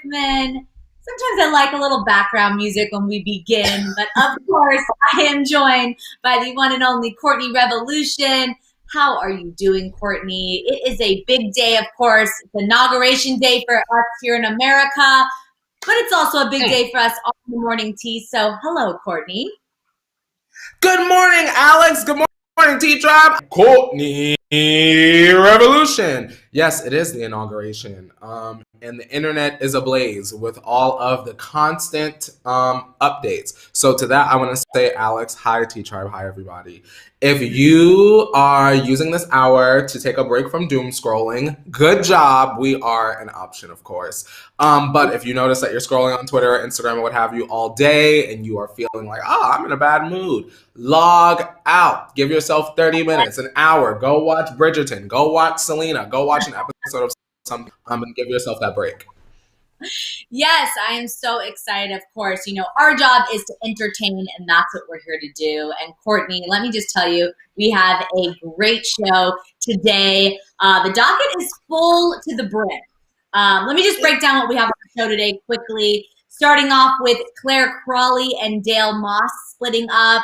recommend. Sometimes I like a little background music when we begin, but of course, I am joined by the one and only Courtney Revolution. How are you doing, Courtney? It is a big day, of course. It's inauguration day for us here in America, but it's also a big day for us on the morning tea. So, hello, Courtney. Good morning, Alex. Good morning, T-Tribe. Courtney Revolution. Yes, it is the inauguration. And the internet is ablaze with all of the constant updates. So to that, I want to say, Alex, hi, T-Tribe, hi, everybody. If you are using this hour to take a break from doom scrolling, good job. We are an option, of course. But if you notice that you're scrolling on Twitter, Instagram, or what have you all day, and you are feeling like, oh, I'm in a bad mood, log out. Give yourself 30 minutes, an hour. Go watch Bridgerton. Go watch Selena. Go watch an episode of something and give yourself that break. Yes, I am so excited, of course. You know, our job is to entertain, and that's what we're here to do. And Courtney, let me just tell you, we have a great show today. The docket is full to the brim. Let me just break down what we have on the show today quickly. Starting off with Claire Crawley and Dale Moss splitting up.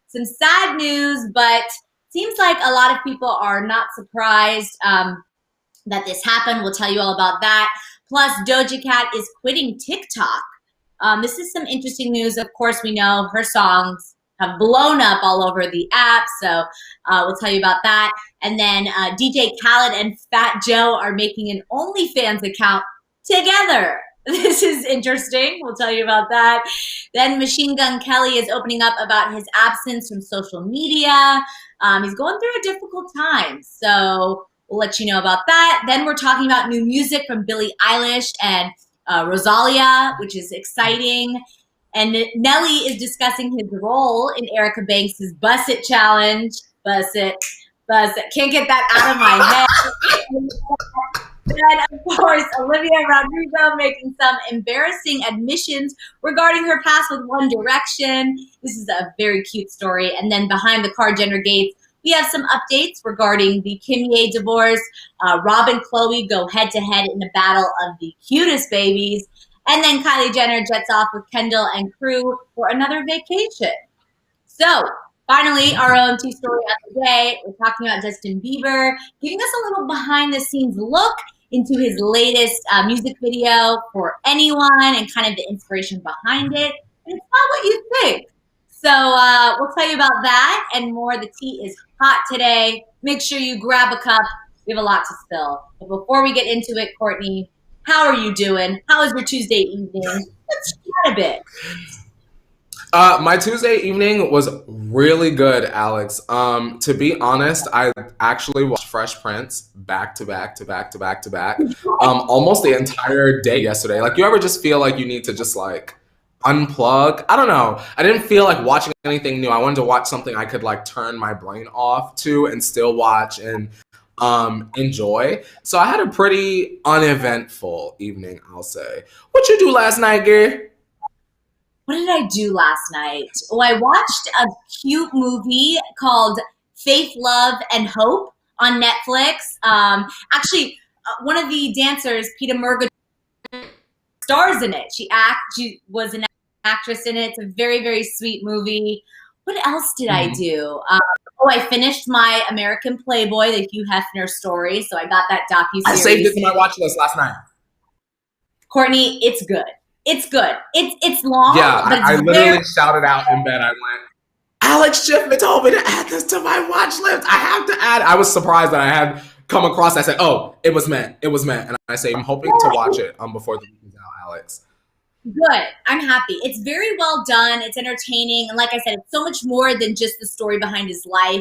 Some sad news, but seems like a lot of people are not surprised that this happened. We'll tell you all about that. Plus, Doja Cat is quitting TikTok. This is some interesting news. Of course, we know her songs have blown up all over the app, so we'll tell you about that. And then DJ Khaled and Fat Joe are making an OnlyFans account together. This is interesting. We'll tell you about that. Then Machine Gun Kelly is opening up about his absence from social media. He's going through a difficult time, so we'll let you know about that. Then we're talking about new music from Billie Eilish and Rosalia, which is exciting. And Nelly is discussing his role in Erica Banks' Bust It challenge. Bust it, bust it. Can't get that out of my head. And of course, Olivia Rodrigo making some embarrassing admissions regarding her past with One Direction. This is a very cute story. And then behind the car Jenner gates, we have some updates regarding the Kim Ye divorce. Rob and Chloe go head-to-head in the battle of the cutest babies. And then Kylie Jenner jets off with Kendall and crew for another vacation. So, finally, our own tea story of the day. We're talking about Justin Bieber, giving us a little behind-the-scenes look into his latest music video for Anyone and kind of the inspiration behind it. And it's not what you think. So we'll tell you about that and more. The tea is hot today. Make sure you grab a cup. We have a lot to spill. But before we get into it, Courtney, how are you doing? How was your Tuesday evening? Let's chat a bit. My Tuesday evening was really good, Alex. To be honest, I actually watched Fresh Prince back to back to back to back to back, almost the entire day yesterday. Like, you ever just feel like you need to just like unplug? I don't know. I didn't feel like watching anything new. I wanted to watch something I could like turn my brain off to and still watch and enjoy. So I had a pretty uneventful evening, I'll say. What you do last night, girl? What did I do last night? Oh, I watched a cute movie called Faith, Love, and Hope on Netflix. Actually, one of the dancers, Peter Murga, stars in it. She was an actress in it. It's a very, very sweet movie. What else did I do? I finished my American Playboy, the Hugh Hefner story. So I got that docuseries. I saved it to my watch list last night. Courtney, it's good. It's good. It's long. Yeah, but I literally shouted out in bed. I went, Alex Schiffman told me to add this to my watch list. I have to add. I was surprised that I had come across. I said, oh, it was meant. It was meant. And I say, I'm hoping to watch it before the weekend's out, Alex. Good. I'm happy. It's very well done. It's entertaining. And like I said, it's so much more than just the story behind his life.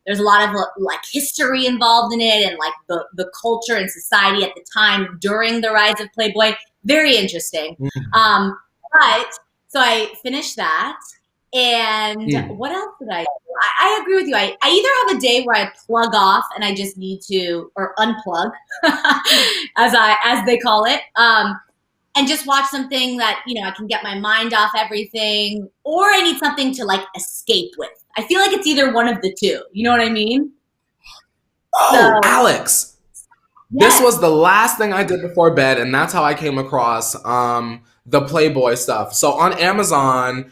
There's a lot of like history involved in it and like the culture and society at the time during the rise of Playboy. Very interesting. But so I finished that. And what else did I do? I agree with you. I either have a day where I plug off and I just need to, or unplug, as they call it, and just watch something that, you know, I can get my mind off everything, or I need something to like escape with. I feel like it's either one of the two. You know what I mean? Oh, so, Alex, This Yes. was the last thing I did before bed, and that's how I came across the Playboy stuff. So on Amazon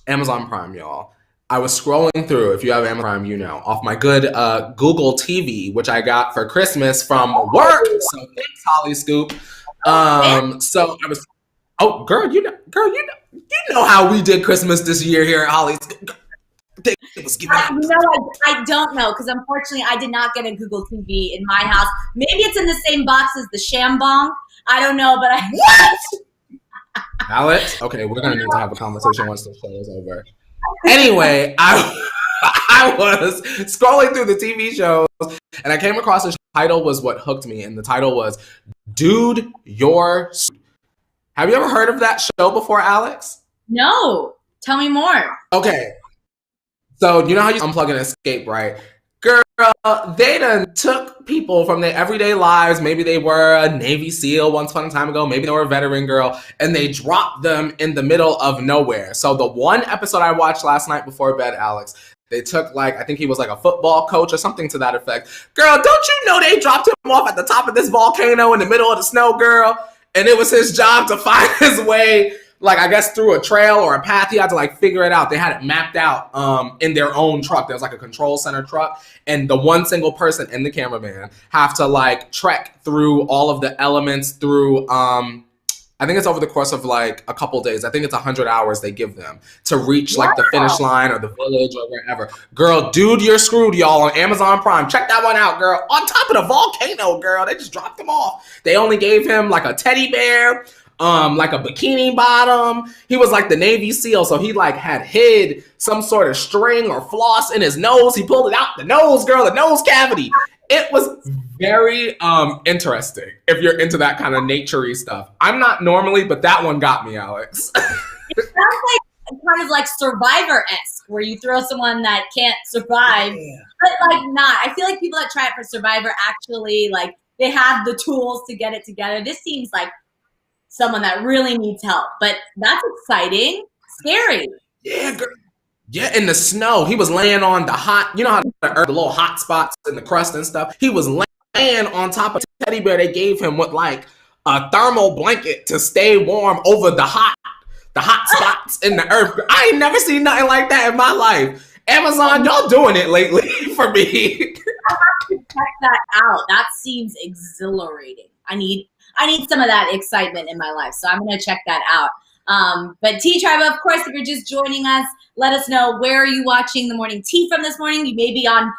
Prime, y'all. I was scrolling through, if you have Amazon Prime, you know, off my good Google TV, which I got for Christmas from work. So thanks, Hollyscoop. So I was, oh, you know how we did Christmas this year here at Hollyscoop. It was giving up. I don't know because unfortunately I did not get a Google TV in my house. Maybe it's in the same box as the Shambong. I don't know, but What? Alex? Okay, we're gonna need to have a conversation once the show is over. Anyway, I was scrolling through the TV shows and I came across a title was what hooked me, and the title was "Dude, You're." Have you ever heard of that show before, Alex? No. Tell me more. Okay, so you know how you unplug and escape, right? Girl, they done took people from their everyday lives. Maybe they were a Navy SEAL once upon a time ago. Maybe they were a veteran girl, and they dropped them in the middle of nowhere. So the one episode I watched last night before bed, Alex, they took I think he was like a football coach or something to that effect. Girl, don't you know they dropped him off at the top of this volcano in the middle of the snow, girl? And it was his job to find his way, I guess through a trail or a path. He had to figure it out. They had it mapped out in their own truck. There was a control center truck, and the one single person and the cameraman have to trek through all of the elements through I think it's over the course of a couple days. I think it's 100 hours they give them to reach the finish line or the village or wherever. Girl, Dude, You're Screwed, y'all, on Amazon Prime. Check that one out, girl. On top of the volcano, girl. They just dropped him off. They only gave him a teddy bear, a bikini bottom. He was the Navy SEAL, so he had hid some sort of string or floss in his nose. He pulled it out the nose, girl, the nose cavity. It was very interesting if you're into that kind of nature-y stuff. I'm not normally, but that one got me, Alex. It sounds kind of like Survivor-esque, where you throw someone that can't survive, but not. I feel like people that try it for Survivor actually they have the tools to get it together. This seems like someone that really needs help, but that's exciting, scary. Yeah, girl. Yeah, in the snow. He was laying on the hot, you know how the little hot spots in the crust and stuff? He was laying on top of a teddy bear they gave him with a thermal blanket to stay warm over the hot spots in the earth. I ain't never seen nothing like that in my life. Amazon, y'all doing it lately for me. I have to check that out. That seems exhilarating. I need some of that excitement in my life, so I'm going to check that out. But T-Tribe, of course, if you're just joining us, let us know, where are you watching the morning tea from this morning? You may be on,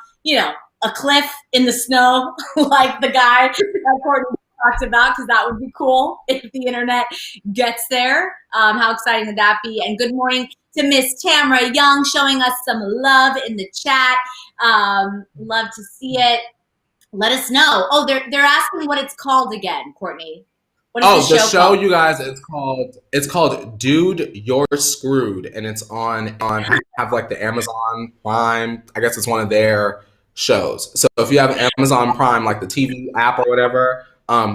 a cliff in the snow, like the guy that Courtney talked about, because that would be cool if the internet gets there. How exciting would that be? And good morning to Miss Tamara Young, showing us some love in the chat. Love to see it. Let us know. Oh, they're asking what it's called again, Courtney. What is the show, you guys, it's called Dude, You're Screwed, and it's on have the Amazon Prime. I guess it's one of their shows. So if you have Amazon Prime, the TV app or whatever,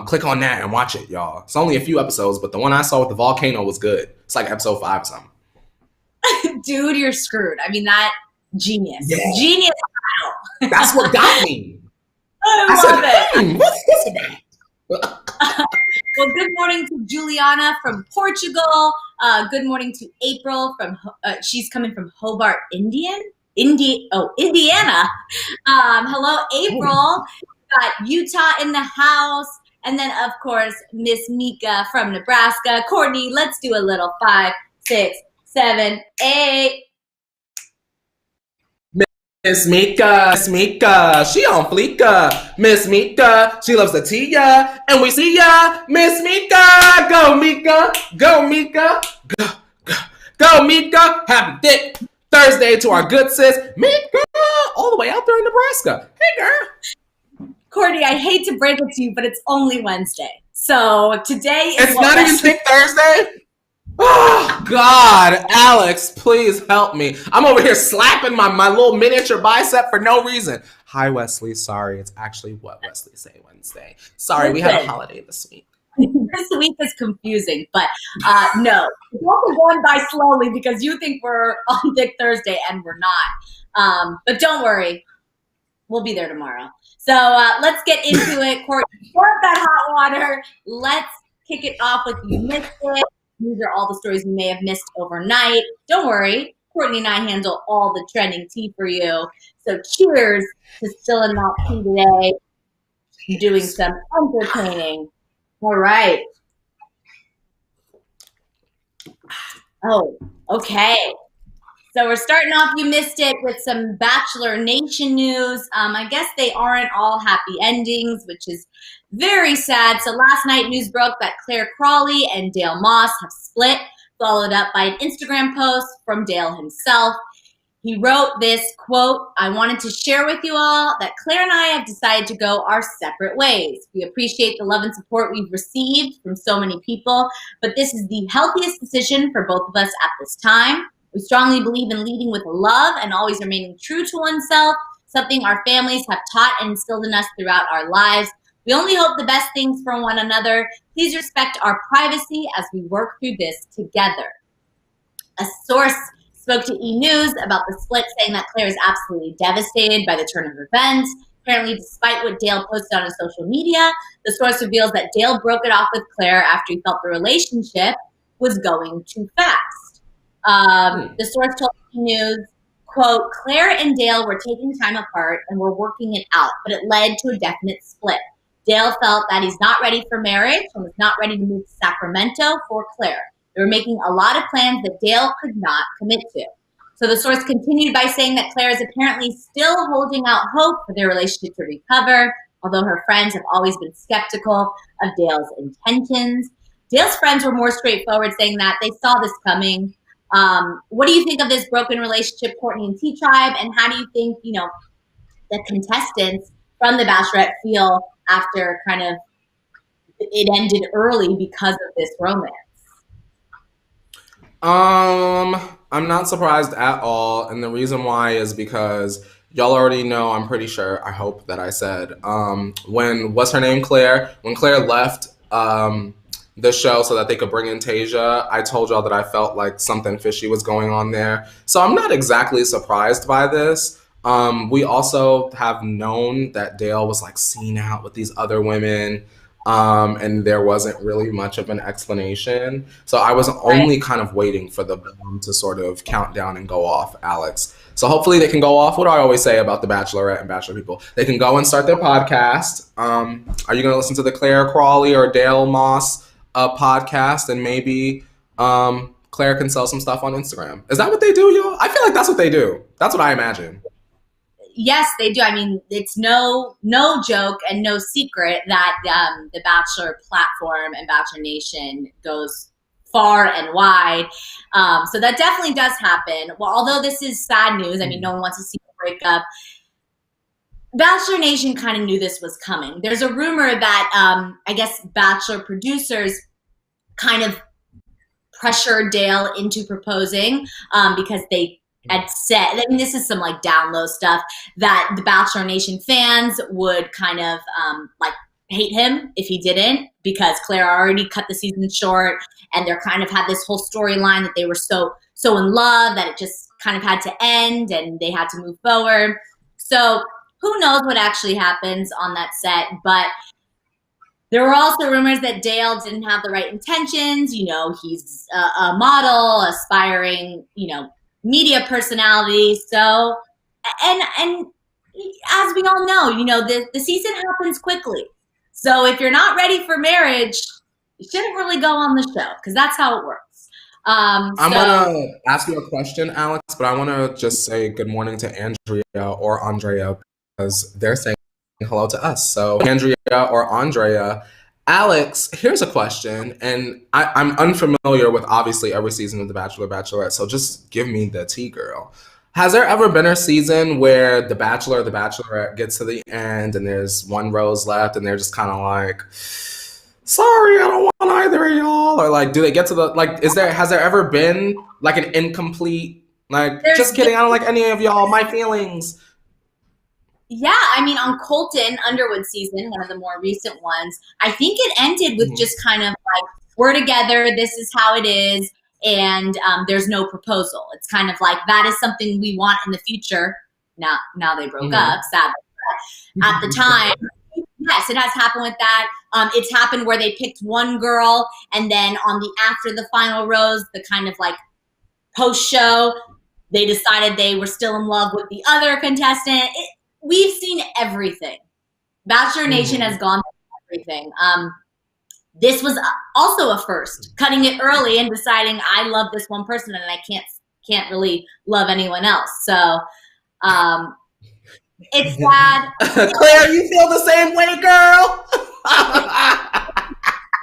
click on that and watch it, y'all. It's only a few episodes, but the one I saw with the volcano was good. It's episode 5 or something. Dude, You're Screwed. I mean, that genius. Yeah. Genius. That's what got me. I love it. What's this about? Well, good morning to Juliana from Portugal. Good morning to April from she's coming from Hobart, Indiana. Hello, April. Got Utah in the house, and then of course Miss Mika from Nebraska. Courtney, let's do a little 5, 6, 7, 8. Miss Mika, she on fleeka. Miss Mika, she loves the tia, and we see ya. Miss Mika, go Mika, go Mika, go Mika. Happy Thick Thursday to our good sis Mika, all the way out there in Nebraska. Hey girl. Courtney, I hate to break it to you, but it's only Wednesday. So today is it's not even Thick Thursday. Oh, God, Alex, please help me. I'm over here slapping my little miniature bicep for no reason. Hi, Wesley. Sorry, it's actually what Wesley say Wednesday. Sorry, we had a holiday this week. This week is confusing, but no. It's also going by slowly because you think we're on Thick Thursday and we're not. But don't worry. We'll be there tomorrow. So let's get into it. Courtney, pour up that hot water. Let's kick it off with You Missed It. These are all the stories you may have missed overnight. Don't worry, Courtney and I handle all the trending tea for you. So cheers to spilling that tea today and doing some entertaining. All right. Oh, okay. So we're starting off You Missed It with some Bachelor Nation news. I guess they aren't all happy endings, which is very sad. So last night news broke that Claire Crawley and Dale Moss have split, followed up by an Instagram post from Dale himself. He wrote this, quote, "I wanted to share with you all that Claire and I have decided to go our separate ways. We appreciate the love and support we've received from so many people, but this is the healthiest decision for both of us at this time. We strongly believe in leading with love and always remaining true to oneself, something our families have taught and instilled in us throughout our lives. We only hope the best things for one another. Please respect our privacy as we work through this together." A source spoke to E! News about the split, saying that Claire is absolutely devastated by the turn of events. Apparently, despite what Dale posted on his social media, the source reveals that Dale broke it off with Claire after he felt the relationship was going too fast. The source told E! News, quote, "Claire and Dale were taking time apart and were working it out, but it led to a definite split. Dale felt that he's not ready for marriage and was not ready to move to Sacramento for Claire. They were making a lot of plans that Dale could not commit to." So the source continued by saying that Claire is apparently still holding out hope for their relationship to recover, although her friends have always been skeptical of Dale's intentions. Dale's friends were more straightforward, saying that they saw this coming. What do you think of this broken relationship, Courtney and T-Tribe? And how do you think, the contestants from The Bachelorette feel after kind of it ended early because of this romance? I'm not surprised at all, and the reason why is because y'all already know, I'm pretty sure, I hope that I said, what's her name, Claire? When Claire left the show so that they could bring in Tasia, I told y'all that I felt like something fishy was going on there. So I'm not exactly surprised by this. We also have known that Dale was like seen out with these other women. And there wasn't really much of an explanation. So I was only kind of waiting for the bomb to sort of count down and go off, Alex. So hopefully they can go off. What do I always say about the Bachelorette and Bachelor people? They can go and start their podcast. Are you going to listen to the Claire Crawley or Dale Moss podcast? And maybe Claire can sell some stuff on Instagram. Is that what they do, y'all? I feel like that's what they do. That's what I imagine. Yes, they do. I mean, it's no joke and no secret that the Bachelor platform and Bachelor Nation goes far and wide. So that definitely does happen. Well, although this is sad news, I mean, no one wants to see a breakup. Bachelor Nation kind of knew this was coming. There's a rumor that I guess Bachelor producers kind of pressured Dale into proposing because they had said, I mean, this is some like down low stuff, that the Bachelor Nation fans would kind of like hate him if he didn't, because Claire already cut the season short and they're kind of had this whole storyline that they were so in love that it just kind of had to end and they had to move forward. So who knows what actually happens on that set, but there were also rumors that Dale didn't have the right intentions. He's a model, aspiring, media personality. So, and as we all know, the season happens quickly. So if you're not ready for marriage, you shouldn't really go on the show because that's how it works. I'm going to ask you a question, Alex, but I want to just say good morning to Andrea or Andrea because they're saying hello to us. So Andrea or Andrea, Alex, here's a question, and I'm unfamiliar with obviously every season of The Bachelor, Bachelorette, so just give me the tea, girl. Has there ever been a season where The Bachelor or The Bachelorette gets to the end and there's one rose left and they're just kind of like, sorry, I don't want either of y'all? Or like, do they get to the, like, has there ever been like an incomplete, like, just kidding, I don't like any of y'all, my feelings? Yeah, I mean, on Colton Underwood season, one of the more recent ones, I think it ended with just kind of like, we're together, this is how it is, and there's no proposal. It's kind of like, that is something we want in the future. Now they broke up, sadly. at the time. Yes, it has happened with that. It's happened where they picked one girl, and then on the after the final rose, the kind of like post show, they decided they were still in love with the other contestant. We've seen everything. Bachelor Nation has gone through everything. This was also a first, cutting it early and deciding I love this one person and I can't really love anyone else. So it's sad. Claire, you feel the same way, girl?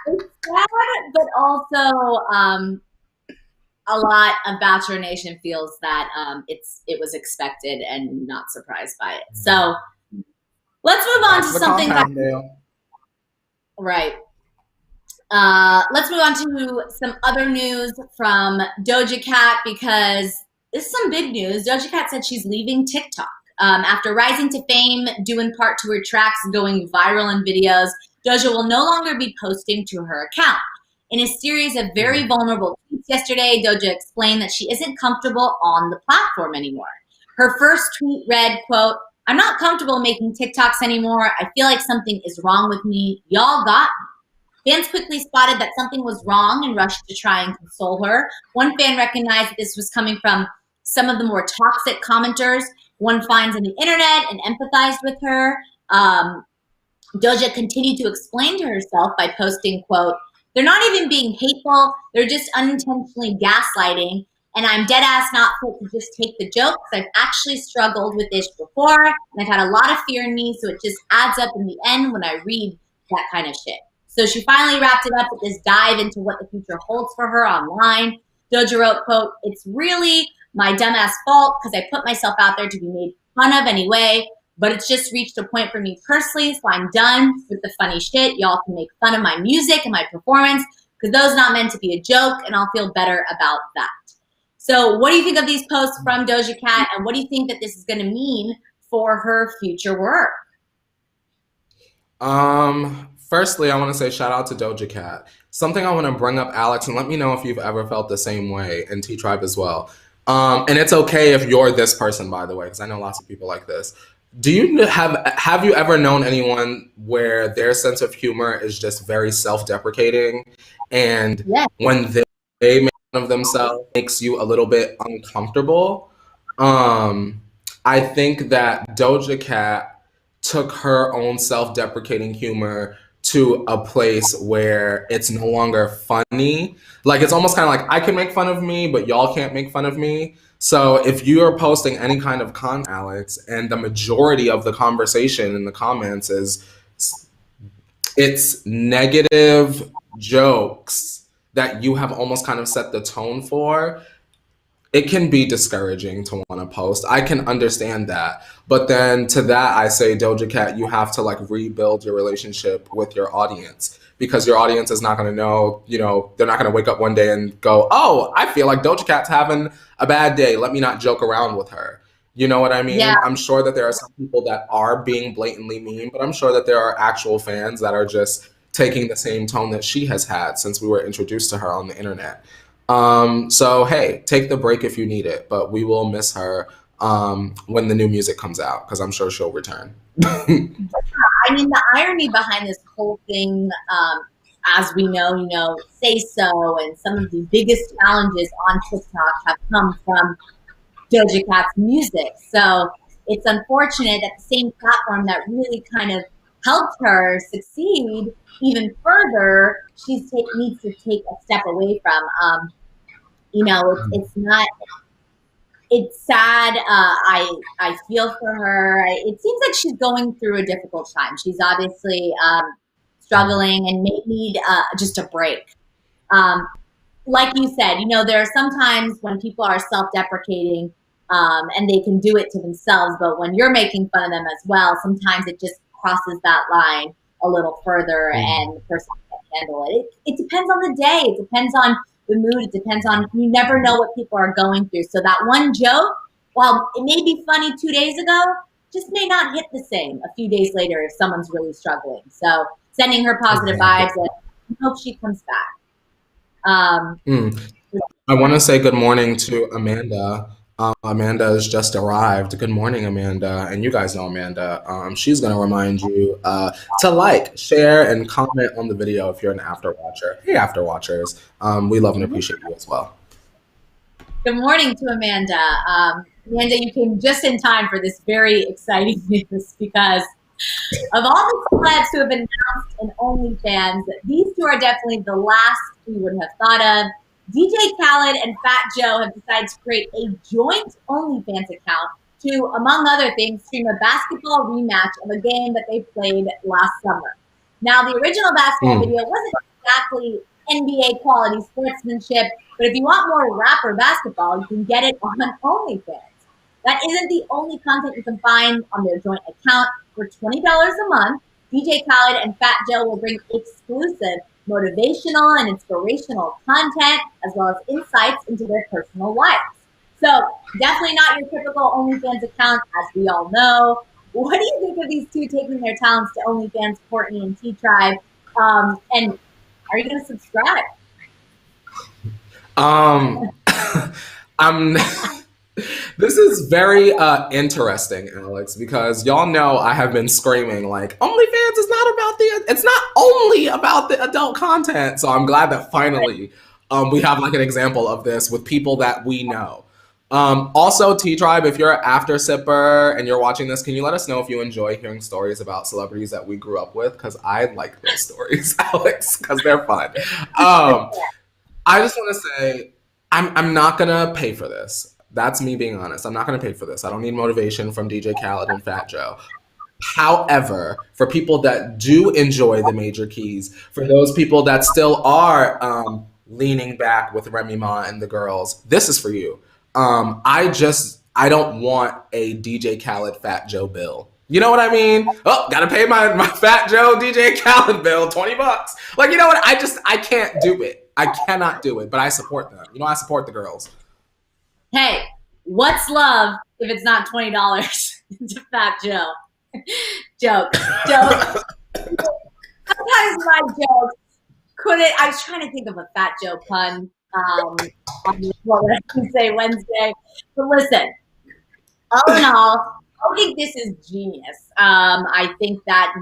It's sad, but also a lot of Bachelor Nation feels that it was expected and not surprised by it. So let's move on to something right. Let's move on to some other news from Doja Cat, because this is some big news. Doja Cat said she's leaving TikTok. After rising to fame, due in part to her tracks going viral in videos, Doja will no longer be posting to her account. In a series of very vulnerable tweets yesterday, Doja explained that she isn't comfortable on the platform anymore. Her first tweet read, quote, "I'm not comfortable making TikToks anymore. I feel like something is wrong with me. Y'all got me." Fans quickly spotted that something was wrong and rushed to try and console her. One fan recognized that this was coming from some of the more toxic commenters one finds on the internet and empathized with her. Doja continued to explain to herself by posting, quote, "They're not even being hateful. They're just unintentionally gaslighting. And I'm dead ass not fit to just take the jokes. I've actually struggled with this before. And I've had a lot of fear in me. So it just adds up in the end when I read that kind of shit." So she finally wrapped it up with this dive into what the future holds for her online. Doja wrote, quote, "It's really my dumbass fault because I put myself out there to be made fun of anyway. But it's just reached a point for me personally, so I'm done with the funny shit. Y'all can make fun of my music and my performance because those not meant to be a joke, and I'll feel better about that." So what do you think of these posts from Doja Cat, and what do you think that this is going to mean for her future work? Firstly, I want to say shout out to Doja Cat. Something I want to bring up, Alex, and let me know if you've ever felt the same way, and T-Tribe as well. And it's okay if you're this person, by the way, because I know lots of people like this. Do you have you ever known anyone where their sense of humor is just very self-deprecating, and when they make fun of themselves, it makes you a little bit uncomfortable? I think that Doja Cat took her own self-deprecating humor to a place where it's no longer funny. Like, it's almost kind of like, I can make fun of me, but y'all can't make fun of me. So if you're posting any kind of content, Alex, and the majority of the conversation in the comments is it's negative jokes that you have almost kind of set the tone for, it can be discouraging to want to post. I can understand that. But then to that, I say, Doja Cat, you have to like rebuild your relationship with your audience, because your audience is not going to know, they're not going to wake up one day and go, "Oh, I feel like Doja Cat's having a bad day. Let me not joke around with her." You know what I mean? Yeah. I'm sure that there are some people that are being blatantly mean, but I'm sure that there are actual fans that are just taking the same tone that she has had since we were introduced to her on the internet. So hey, take the break if you need it, but we will miss her when the new music comes out, because I'm sure she'll return. I mean, the irony behind this whole thing, as we know, Say So and some of the biggest challenges on TikTok have come from Doja Cat's music. So it's unfortunate that the same platform that really kind of helped her succeed even further, she needs to take a step away from. It's not. It's sad. I feel for her. It seems like she's going through a difficult time. She's obviously struggling and may need just a break. Like you said, there are sometimes when people are self-deprecating and they can do it to themselves, but when you're making fun of them as well, sometimes it just crosses that line a little further, and the person can't handle it. It depends on the day. It depends on the mood. It depends on, you never know what people are going through. So that one joke, while it may be funny 2 days ago, just may not hit the same a few days later if someone's really struggling. So sending her positive vibes, and I hope she comes back. I want to say good morning to Amanda. Amanda has just arrived. Good morning, Amanda. And you guys know Amanda. She's going to remind you to like, share, and comment on the video if you're an after watcher. Hey, after watchers. We love and appreciate you as well. Good morning to Amanda. Amanda, you came just in time for this very exciting news because of all the celebs who have announced an OnlyFans, these two are definitely the last we would have thought of. DJ Khaled and Fat Joe have decided to create a joint OnlyFans account to, among other things, stream a basketball rematch of a game that they played last summer. Now, the original basketball video wasn't exactly NBA quality sportsmanship, but if you want more rapper basketball, you can get it on OnlyFans. That isn't the only content you can find on their joint account. For $20 a month, DJ Khaled and Fat Joe will bring exclusive motivational and inspirational content, as well as insights into their personal lives. So definitely not your typical OnlyFans account, as we all know. What do you think of these two taking their talents to OnlyFans, Courtney and T-Tribe? And are you going to subscribe? I'm. This is very interesting, Alex, because y'all know I have been screaming like OnlyFans is not about it's not only about the adult content. So I'm glad that finally we have like an example of this with people that we know. Also, T-Tribe, if you're an after sipper and you're watching this, can you let us know if you enjoy hearing stories about celebrities that we grew up with? Because I like those stories, Alex, because they're fun. I just want to say I'm not gonna pay for this. That's me being honest. I'm not going to pay for this. I don't need motivation from DJ Khaled and Fat Joe. However, for people that do enjoy the major keys, for those people that still are leaning back with Remy Ma and the girls, this is for you. I don't want a DJ Khaled Fat Joe bill. You know what I mean? Oh, gotta pay my Fat Joe DJ Khaled bill, $20. Like, you know what? I can't do it. I cannot do it, but I support them. You know, I support the girls. Hey, what's love if it's not $20 to Fat Joe? Joke. Sometimes my jokes couldn't. I was trying to think of a Fat Joe pun on what I can say Wednesday. But listen, all in all, I think this is genius. I think that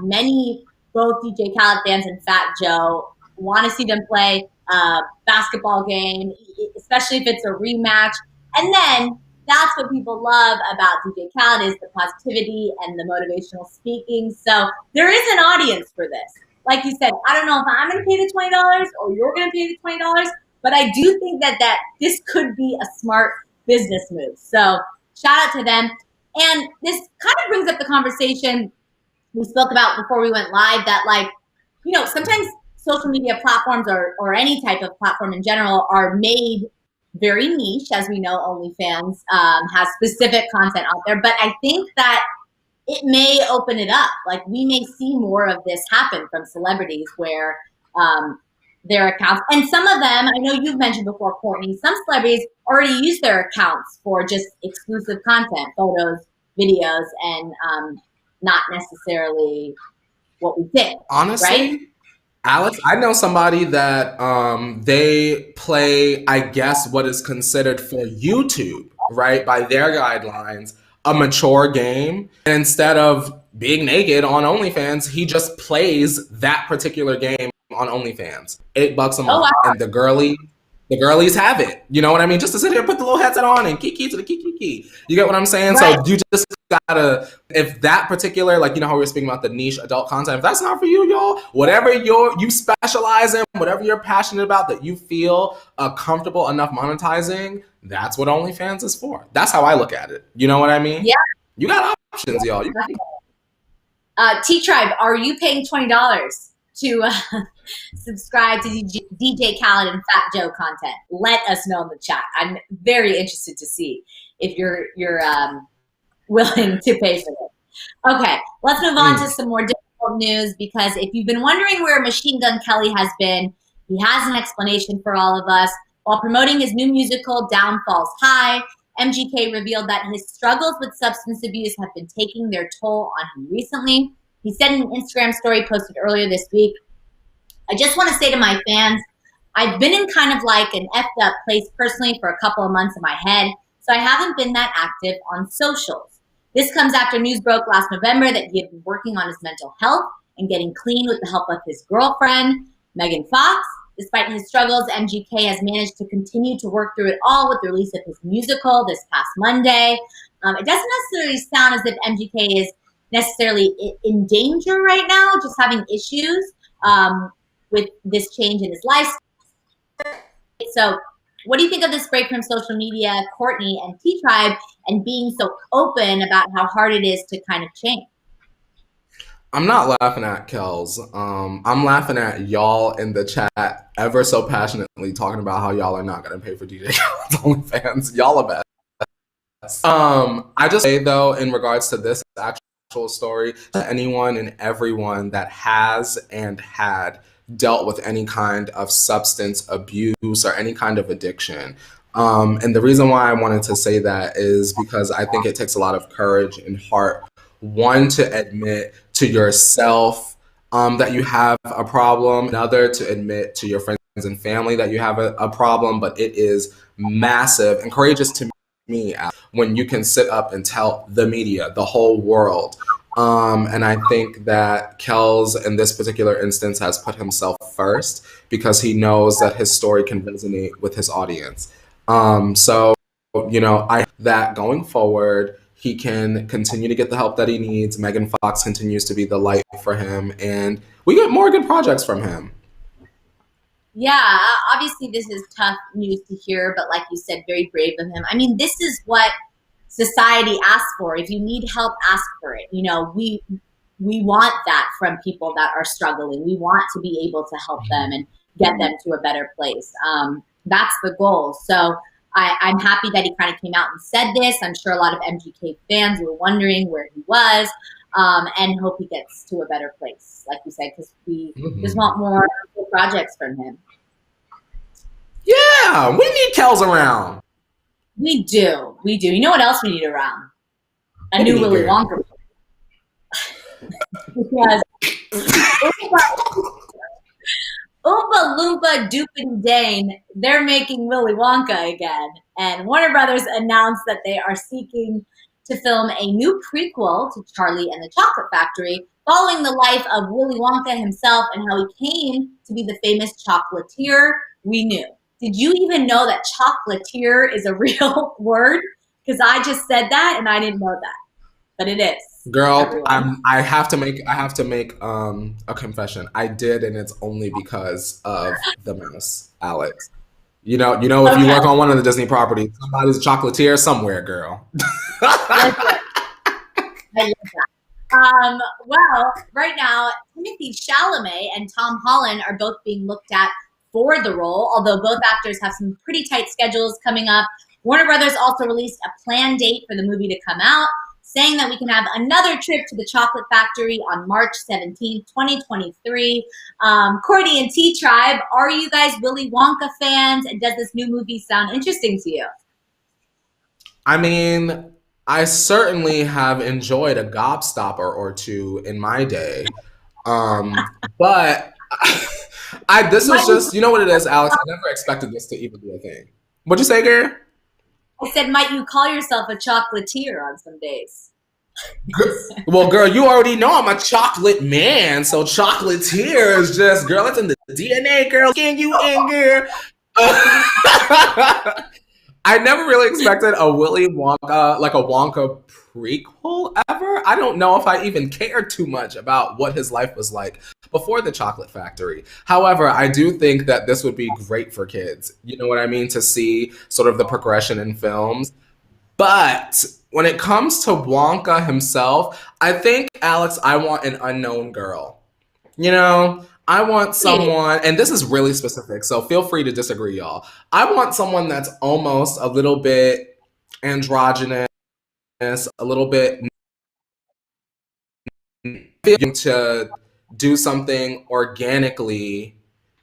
both DJ Khaled fans and Fat Joe, want to see them play a basketball game, especially if it's a rematch. And then that's what people love about DJ Khaled is the positivity and the motivational speaking. So there is an audience for this. Like you said, I don't know if I'm going to pay the $20 or you're going to pay the $20, but I do think that this could be a smart business move. So shout out to them. And this kind of brings up the conversation we spoke about before we went live that, like, you know, sometimes social media platforms or any type of platform in general are made very niche. As we know, OnlyFans has specific content out there, but I think that it may open it up. Like, we may see more of this happen from celebrities where their accounts, and some of them, I know you've mentioned before, Courtney, some celebrities already use their accounts for just exclusive content, photos, videos, and not necessarily what we think. Honestly, right? Alex, I know somebody that they play, I guess, what is considered for YouTube, right, by their guidelines, a mature game. And instead of being naked on OnlyFans, he just plays that particular game on OnlyFans. $8 a month. Oh, wow. And the girlies have it. You know what I mean? Just to sit here, put the little headset on and Kiki to the Kiki. You get what I'm saying? Right. So you just gotta, if that particular, like, you know how we were speaking about the niche adult content, if that's not for you, y'all, whatever you specialize in, whatever you're passionate about that you feel comfortable enough monetizing, that's what OnlyFans is for. That's how I look at it. You know what I mean? Yeah. You got options, y'all. T-Tribe, are you paying $20 to subscribe to DJ Khaled and Fat Joe content? Let us know in the chat. I'm very interested to see if you're willing to pay for it. Okay, let's move on to some more difficult news, because if you've been wondering where Machine Gun Kelly has been, he has an explanation for all of us. While promoting his new musical, Downfalls High, MGK revealed that his struggles with substance abuse have been taking their toll on him recently. He said in an Instagram story posted earlier this week, "I just want to say to my fans, I've been in kind of like an effed up place personally for a couple of months in my head. so I haven't been that active on socials. This comes after news broke last November that he had been working on his mental health and getting clean with the help of his girlfriend, Megan Fox. Despite his struggles, MGK has managed to continue to work through it all with the release of his musical this past Monday. It doesn't necessarily sound as if MGK is necessarily in danger right now, just having issues with this change in his life. So what do you think of this break from social media, Courtney and T-Tribe, and being so open about how hard it is to kind of change? I'm not laughing at Kels. I'm laughing at y'all in the chat ever so passionately talking about how y'all are not going to pay for DJ Khaled's OnlyFans. Y'all are best. I just say, though, in regards to this actual story, to anyone and everyone that has and had dealt with any kind of substance abuse or any kind of addiction. And the reason why I wanted to say that is because I think it takes a lot of courage and heart, one, to admit to yourself that you have a problem, another, to admit to your friends and family that you have a problem, but it is massive and courageous to me when you can sit up and tell the media, the whole world. And I think that Kels, in this particular instance, has put himself first because he knows that his story can resonate with his audience. So, that going forward, he can continue to get the help that he needs. Megan Fox continues to be the light for him, and we get more good projects from him. Yeah, obviously this is tough news to hear, but like you said, very brave of him. I mean, this is what society asks for. If you need help, ask for it. We want that from people that are struggling. We want to be able to help them and get them to a better place. That's the goal. So I'm happy that he kind of came out and said this. I'm sure a lot of MGK fans were wondering where he was, and hope he gets to a better place, like you said, because we just want more projects from him. Yeah, we need Kels around. We do. You know what else we need around? A new Willy Wonka. Because Oompa Loompa Doopity Dane, they're making Willy Wonka again. And Warner Brothers announced that they are seeking to film a new prequel to Charlie and the Chocolate Factory, following the life of Willy Wonka himself and how he came to be the famous chocolatier we knew. Did you even know that chocolatier is a real word? Because I just said that and I didn't know that, but it is. Girl, I have to make a confession. I did, and it's only because of the mouse, Alex. If you work on one of the Disney properties, somebody's a chocolatier somewhere, girl. I love that. Well, right now, Timothée Chalamet and Tom Holland are both being looked at for the role, although both actors have some pretty tight schedules coming up. Warner Brothers also released a planned date for the movie to come out, saying that we can have another trip to the Chocolate Factory on March 17th, 2023. Courtney and T-Tribe, are you guys Willy Wonka fans? And does this new movie sound interesting to you? I mean, I certainly have enjoyed a gobstopper or two in my day. But this was just, you know what it is, Alex? I never expected this to even be a thing. What'd you say, girl? I said, might you call yourself a chocolatier on some days? Well, girl, you already know I'm a chocolate man, so chocolatier is just, girl, it's in the DNA, girl. Can you in, girl? I never really expected a Willy Wonka, like a Wonka prequel ever. I don't know if I even cared too much about what his life was like before the Chocolate Factory. However, I do think that this would be great for kids. You know what I mean? To see sort of the progression in films. But when it comes to Wonka himself, I think, Alex, I want an unknown girl. I want someone, and this is really specific, so feel free to disagree, y'all. I want someone that's almost a little bit androgynous, a little bit to do something organically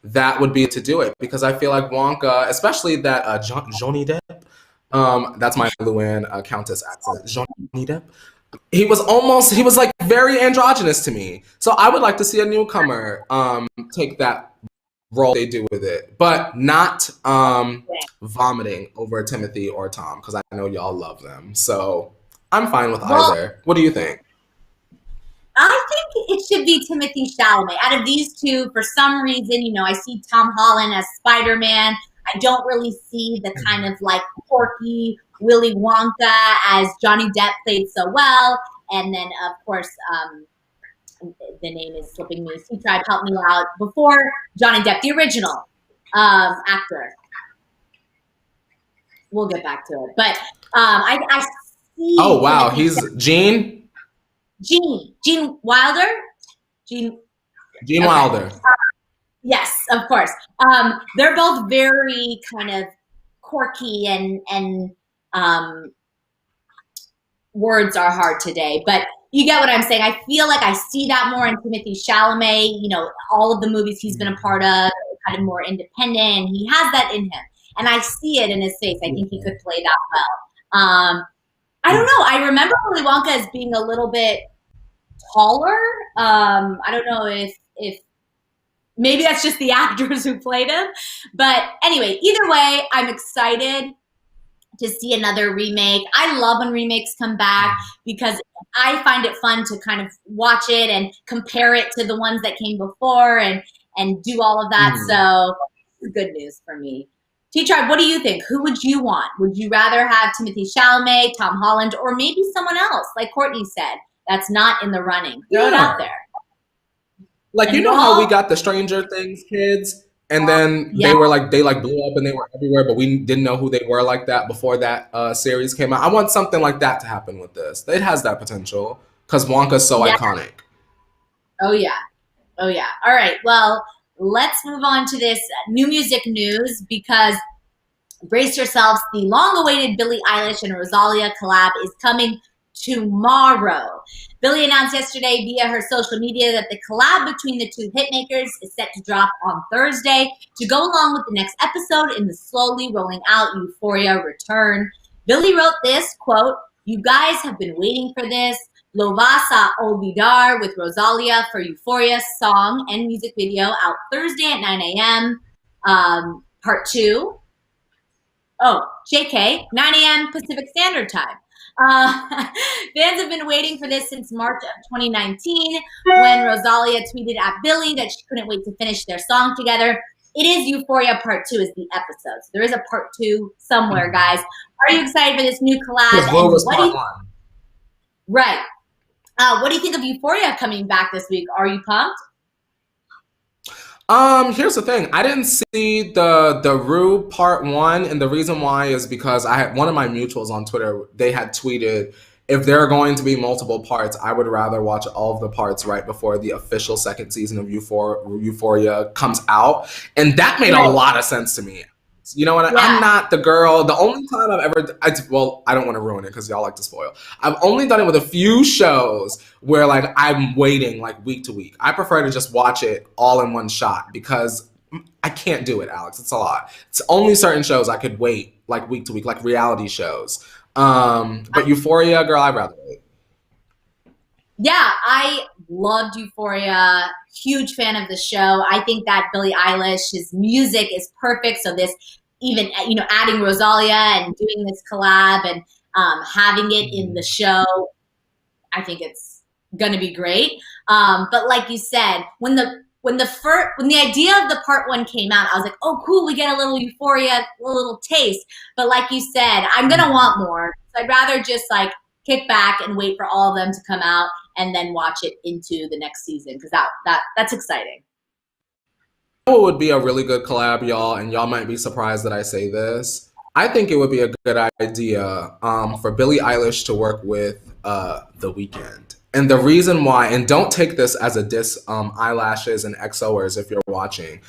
that would be to do it. Because I feel like Wonka, especially that Johnny Depp, that's my Luann Countess accent, Johnny Depp. He was like very androgynous to me. So I would like to see a newcomer take that role they do with it, but not vomiting over Timothy or Tom, because I know y'all love them. So I'm fine with Well, either. What do you think? I think it should be Timothy Chalamet. Out of these two, for some reason, I see Tom Holland as Spider-Man. I don't really see the kind of like quirky Willy Wonka as Johnny Depp played so well. And then, of course, the name is slipping me. He tried to help me out before Johnny Depp, the original actor. We'll get back to it, but I see. Oh wow, he's Gene Wilder. Gene Wilder. Yes, of course. They're both very kind of quirky and words are hard today, but you get what I'm saying. I feel like I see that more in Timothy Chalamet. All of the movies he's been a part of, kind of more independent, and he has that in him. And I see it in his face. I think he could play that well. I don't know. I remember Willy Wonka as being a little bit taller. I don't know if maybe that's just the actors who played him. But anyway, either way, I'm excited to see another remake. I love when remakes come back because I find it fun to kind of watch it and compare it to the ones that came before and do all of that. So it's good news for me. T-Tribe, what do you think? Who would you want? Would you rather have Timothy Chalamet, Tom Holland, or maybe someone else, like Courtney said, that's not in the running? Throw it out there. Like, you know how we got the Stranger Things kids? And then they blew up and they were everywhere, but we didn't know who they were like that before that series came out. I want something like that to happen with this. It has that potential because Wonka's so iconic. Oh, yeah. Oh, yeah. All right. Well, let's move on to this new music news because brace yourselves. The long-awaited Billie Eilish and Rosalia collab is coming tomorrow. Billie announced yesterday via her social media that the collab between the two hitmakers is set to drop on Thursday to go along with the next episode in the slowly rolling out Euphoria return. Billie wrote this, quote, "You guys have been waiting for this. Lo vas a olvidar with Rosalia for Euphoria song and music video out Thursday at 9 a.m. Part 2. Oh, JK, 9 a.m. Pacific Standard Time. Fans have been waiting for this since March of 2019 when Rosalia tweeted at Billie that she couldn't wait to finish their song together. It is Euphoria Part 2 is the episode. So there is a Part 2 somewhere, guys. Are you excited for this new collab? Right. What do you think of Euphoria coming back this week? Are you pumped? Here's the thing. I didn't see the Rue part 1, and the reason why is because I had one of my mutuals on Twitter, they had tweeted, if there are going to be multiple parts, I would rather watch all of the parts right before the official second season of Euphoria comes out. And that made a lot of sense to me. You know what? I'm not the girl. The only time I've ever, I don't want to ruin it because y'all like to spoil. I've only done it with a few shows where like I'm waiting like week to week. I prefer to just watch it all in one shot because I can't do it, Alex. It's a lot. It's only certain shows I could wait like week to week, like reality shows. But Euphoria, girl, I'd rather wait. Yeah, I loved Euphoria. Huge fan of the show. I think that Billie Eilish's music is perfect. So this, even adding Rosalia and doing this collab and having it in the show, I think it's gonna be great. But like you said, when the idea of the part 1 came out, I was like, oh, cool, we get a little Euphoria, a little taste. But like you said, I'm gonna want more. So I'd rather just like kick back and wait for all of them to come out and then watch it into the next season because that's exciting. It would be a really good collab, y'all, and y'all might be surprised that I say this. I think it would be a good idea for Billie Eilish to work with The Weeknd. And the reason why, and don't take this as a diss Eyelashes and XOers if you're watching,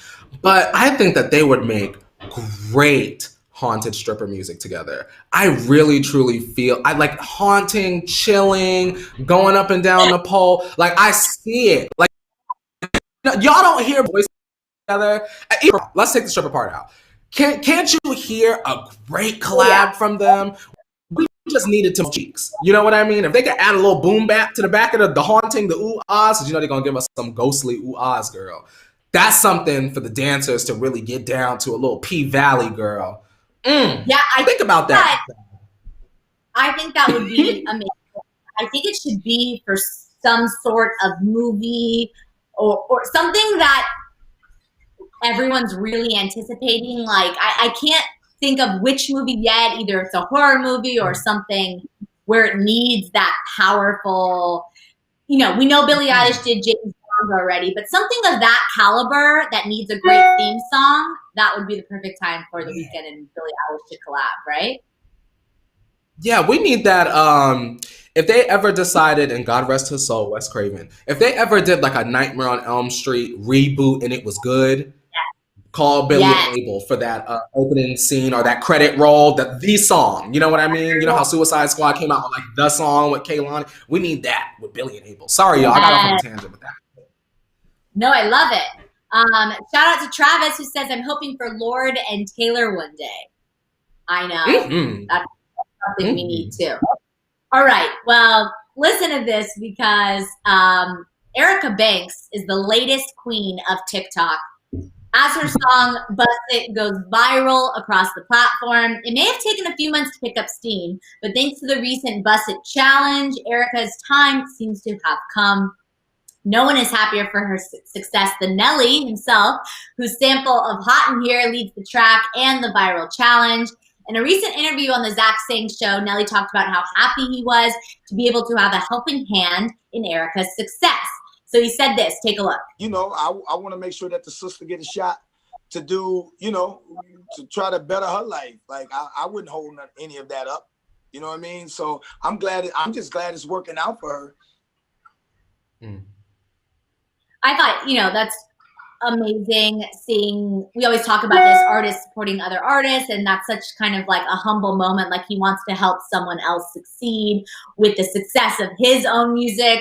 but I think that they would make great haunted stripper music together. I really truly feel I like haunting, chilling, going up and down the pole. Like I see it. Like y'all don't hear voices together. Let's take the stripper part out. Can't you hear a great collab from them? We just needed to cheeks. You know what I mean? If they could add a little boom bap to the back of the haunting, the ooh ahs, because they're gonna give us some ghostly ooh ahs, girl. That's something for the dancers to really get down to, a little P Valley, girl. Yeah, Think about that. I think that would be amazing. I think it should be for some sort of movie or something that everyone's really anticipating. Like, I can't think of which movie yet. Either it's a horror movie or something where it needs that powerful, we know Billie Eilish did James Bond already, but something of that caliber that needs a great theme song, that would be the perfect time for The Weeknd and Billie Eilish to collab, right? Yeah, we need that. If they ever decided, and God rest his soul, Wes Craven, if they ever did like a Nightmare on Elm Street reboot and it was good, call Billy Yes. and Abel for that opening scene or that credit roll, the song. You know what I mean? You know how Suicide Squad came out with like the song with Kaylani? We need that with Billy and Abel. Sorry, y'all. I got off on a tangent with that. No, I love it. Shout out to Travis who says, I'm hoping for Lord and Taylor one day. I know. That's something we need too. All right. Well, listen to this because Erica Banks is the latest queen of TikTok. As her song Bust It goes viral across the platform, it may have taken a few months to pick up steam, but thanks to the recent Bust It challenge, Erica's time seems to have come. No one is happier for her success than Nelly himself, whose sample of Hot in Here leads the track and the viral challenge. In a recent interview on the Zach Sang show, Nelly talked about how happy he was to be able to have a helping hand in Erica's success. So he said this, take a look. I want to make sure that the sister get a shot to do, to try to better her life. Like, I wouldn't hold any of that up. You know what I mean? So I'm just glad it's working out for her. I thought, that's amazing seeing, we always talk about this, artist supporting other artists, and that's such kind of like a humble moment, like he wants to help someone else succeed with the success of his own music.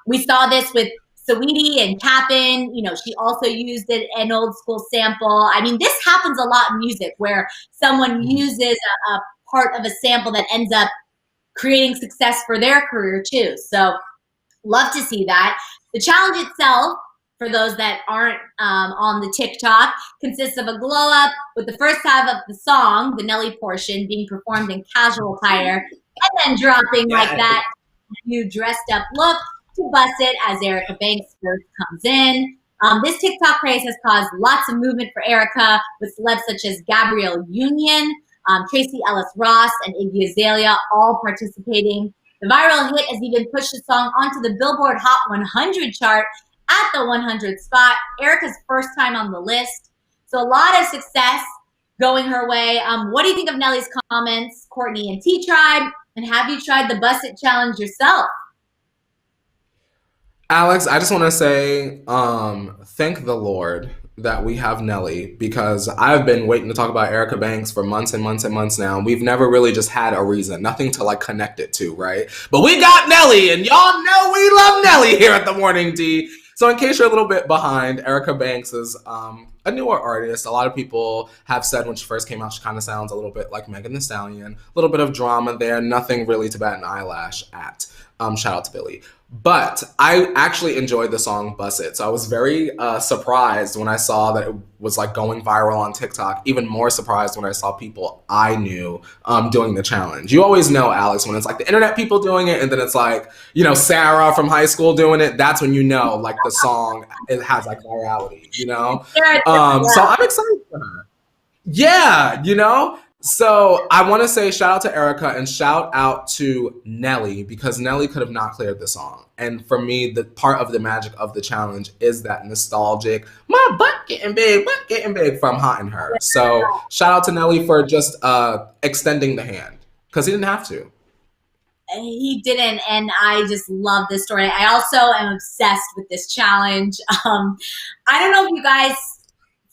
We saw this with Saweetie and Cap'n, she also used an old school sample. I mean, this happens a lot in music where someone uses a part of a sample that ends up creating success for their career too. So love to see that. The challenge itself, for those that aren't on the TikTok, consists of a glow up with the first half of the song, the Nelly portion, being performed in casual attire and then dropping like that new dressed up look to Bust It as Erica Banks first comes in. This TikTok craze has caused lots of movement for Erica, with celebs such as Gabrielle Union, Tracy Ellis Ross, and Iggy Azalea all participating. The viral hit has even pushed the song onto the Billboard Hot 100 chart at the 100th spot, Erica's first time on the list. So a lot of success going her way. What do you think of Nelly's comments, Courtney and T-Tribe? And have you tried the Bust It challenge yourself? Alex, I just want to say thank the Lord that we have Nelly, because I've been waiting to talk about Erica Banks for months and months and months now. We've never really just had a reason, nothing to like connect it to, right? But we got Nelly, and y'all know we love Nelly here at The Morning Tea. So in case you're a little bit behind, Erica Banks is a newer artist. A lot of people have said when she first came out, she kind of sounds a little bit like Megan Thee Stallion. A little bit of drama there, nothing really to bat an eyelash at. Shout out to Billy. But I actually enjoyed the song Bust It. So I was very surprised when I saw that it was like going viral on TikTok. Even more surprised when I saw people I knew doing the challenge. You always know, Alex, when it's like the internet people doing it and then it's like, Sarah from high school doing it. That's when you know like the song, it has like virality, So I'm excited for her. Yeah, So I want to say shout out to Erica and shout out to Nelly, because Nelly could have not cleared the song. And for me, the part of the magic of the challenge is that nostalgic, my butt getting big from Hot in Her. So shout out to Nelly for just extending the hand, because he didn't have to. He didn't, and I just love this story. I also am obsessed with this challenge. I don't know if you guys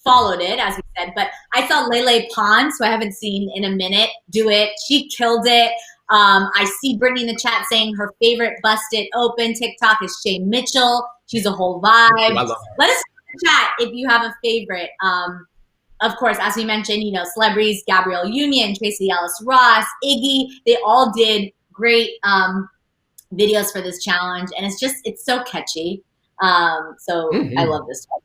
followed it, as we said, but I saw Lele Pons, who I haven't seen in a minute, do it. She killed it. I see Brittany in the chat saying her favorite Bust It Open TikTok is Shay Mitchell. She's a whole vibe. Let us know in the chat if you have a favorite. Of course, as we mentioned, celebrities, Gabrielle Union, Tracy Ellis Ross, Iggy, they all did great videos for this challenge, and it's so catchy. I love this one.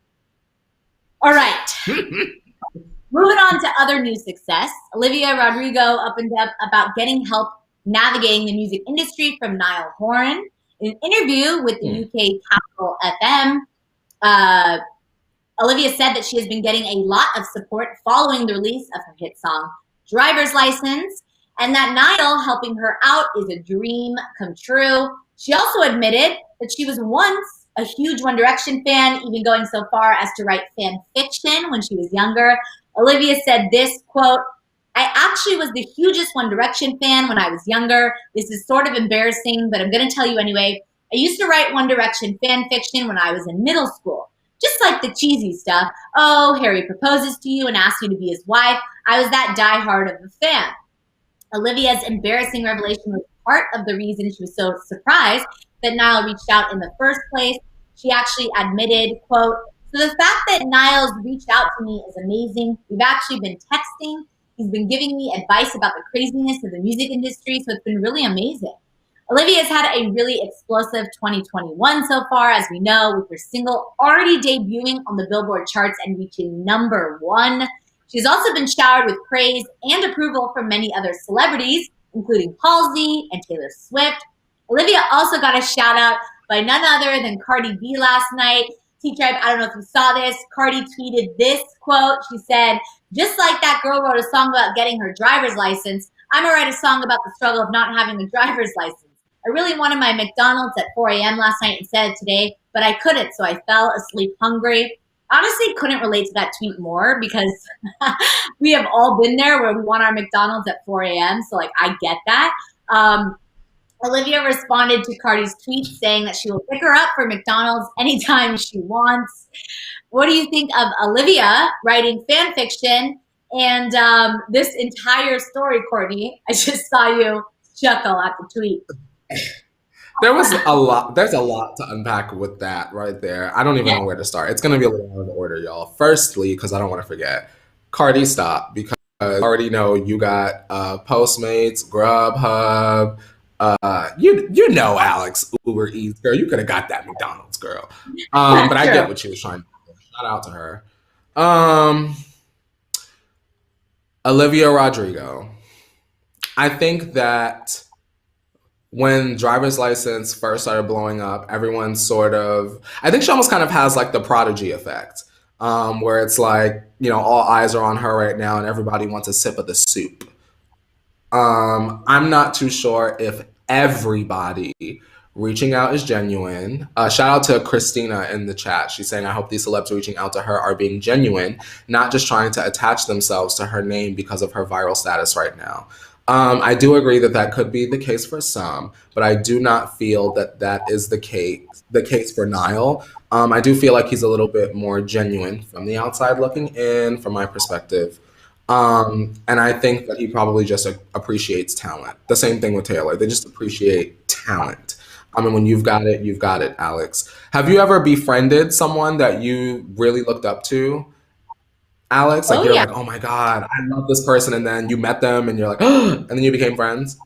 All right. Moving on to other new success, Olivia Rodrigo opened up about getting help navigating the music industry from Niall Horan. In an interview with the UK Capital FM, Olivia said that she has been getting a lot of support following the release of her hit song, Driver's License, and that Niall helping her out is a dream come true. She also admitted that she was once a huge One Direction fan, even going so far as to write fan fiction when she was younger. Olivia said this, quote, I actually was the hugest One Direction fan when I was younger. This is sort of embarrassing, but I'm going to tell you anyway. I used to write One Direction fan fiction when I was in middle school. Just like the cheesy stuff. Oh, Harry proposes to you and asks you to be his wife. I was that diehard of a fan. Olivia's embarrassing revelation was part of the reason she was so surprised that Niall reached out in the first place. She actually admitted, quote, so the fact that Niall's reached out to me is amazing. We've actually been texting. He's been giving me advice about the craziness of the music industry, so it's been really amazing. Olivia's had a really explosive 2021 so far, as we know, with her single already debuting on the Billboard charts and reaching #1. She's also been showered with praise and approval from many other celebrities, including Halsey and Taylor Swift. Olivia also got a shout out by none other than Cardi B last night. T-Tribe, I don't know if you saw this. Cardi tweeted this quote. She said, just like that girl wrote a song about getting her driver's license, I'm going to write a song about the struggle of not having a driver's license. I really wanted my McDonald's at 4 a.m. last night instead of today, but I couldn't, so I fell asleep hungry. Honestly, couldn't relate to that tweet more because we have all been there where we want our McDonald's at 4 a.m., so like I get that. Olivia responded to Cardi's tweet saying that she will pick her up for McDonald's anytime she wants. What do you think of Olivia writing fan fiction and this entire story, Courtney? I just saw you chuckle at the tweet. There's a lot to unpack with that right there. I don't even know where to start. It's going to be a little out of order, y'all. Firstly, because I don't want to forget, Cardi, stop, because I already know you got Postmates, Grubhub, you know, Alex, Uber Eats, girl, you could have got that McDonald's, girl. But I get what she was trying to do. Shout out to her. Olivia Rodrigo. I think that when Driver's License first started blowing up, everyone I think she almost kind of has like the Prodigy effect, where it's like, you know, all eyes are on her right now and everybody wants a sip of the soup. I'm not too sure if everybody reaching out is genuine. Shout out to Christina in the chat. She's saying, I hope these celebs reaching out to her are being genuine, not just trying to attach themselves to her name because of her viral status right now. I do agree that could be the case for some, but I do not feel that is the case for Niall. I do feel like he's a little bit more genuine from the outside looking in, from my perspective. And I think that he probably just appreciates talent. The same thing with Taylor. They just appreciate talent. I mean, when you've got it, Alex. Have you ever befriended someone that you really looked up to, Alex? Like, like, oh my God, I love this person. And then you met them and you're like, oh, and then you became friends?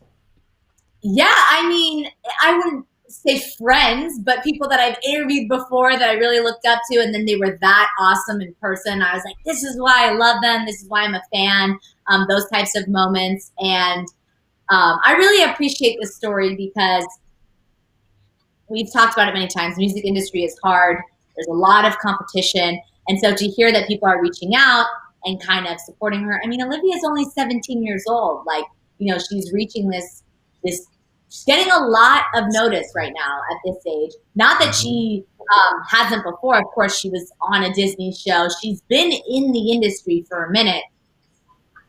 Yeah, I mean, I wouldn't say friends, but people that I've interviewed before that I really looked up to, and then they were that awesome in person. I was like, this is why I love them. This is why I'm a fan. Those types of moments. And I really appreciate this story because we've talked about it many times. The music industry is hard. There's a lot of competition. And so to hear that people are reaching out and kind of supporting her. I mean, Olivia is only 17 years old. Like, you know, she's reaching this, she's getting a lot of notice right now at this age. Not that she hasn't before. Of course, she was on a Disney show. She's been in the industry for a minute.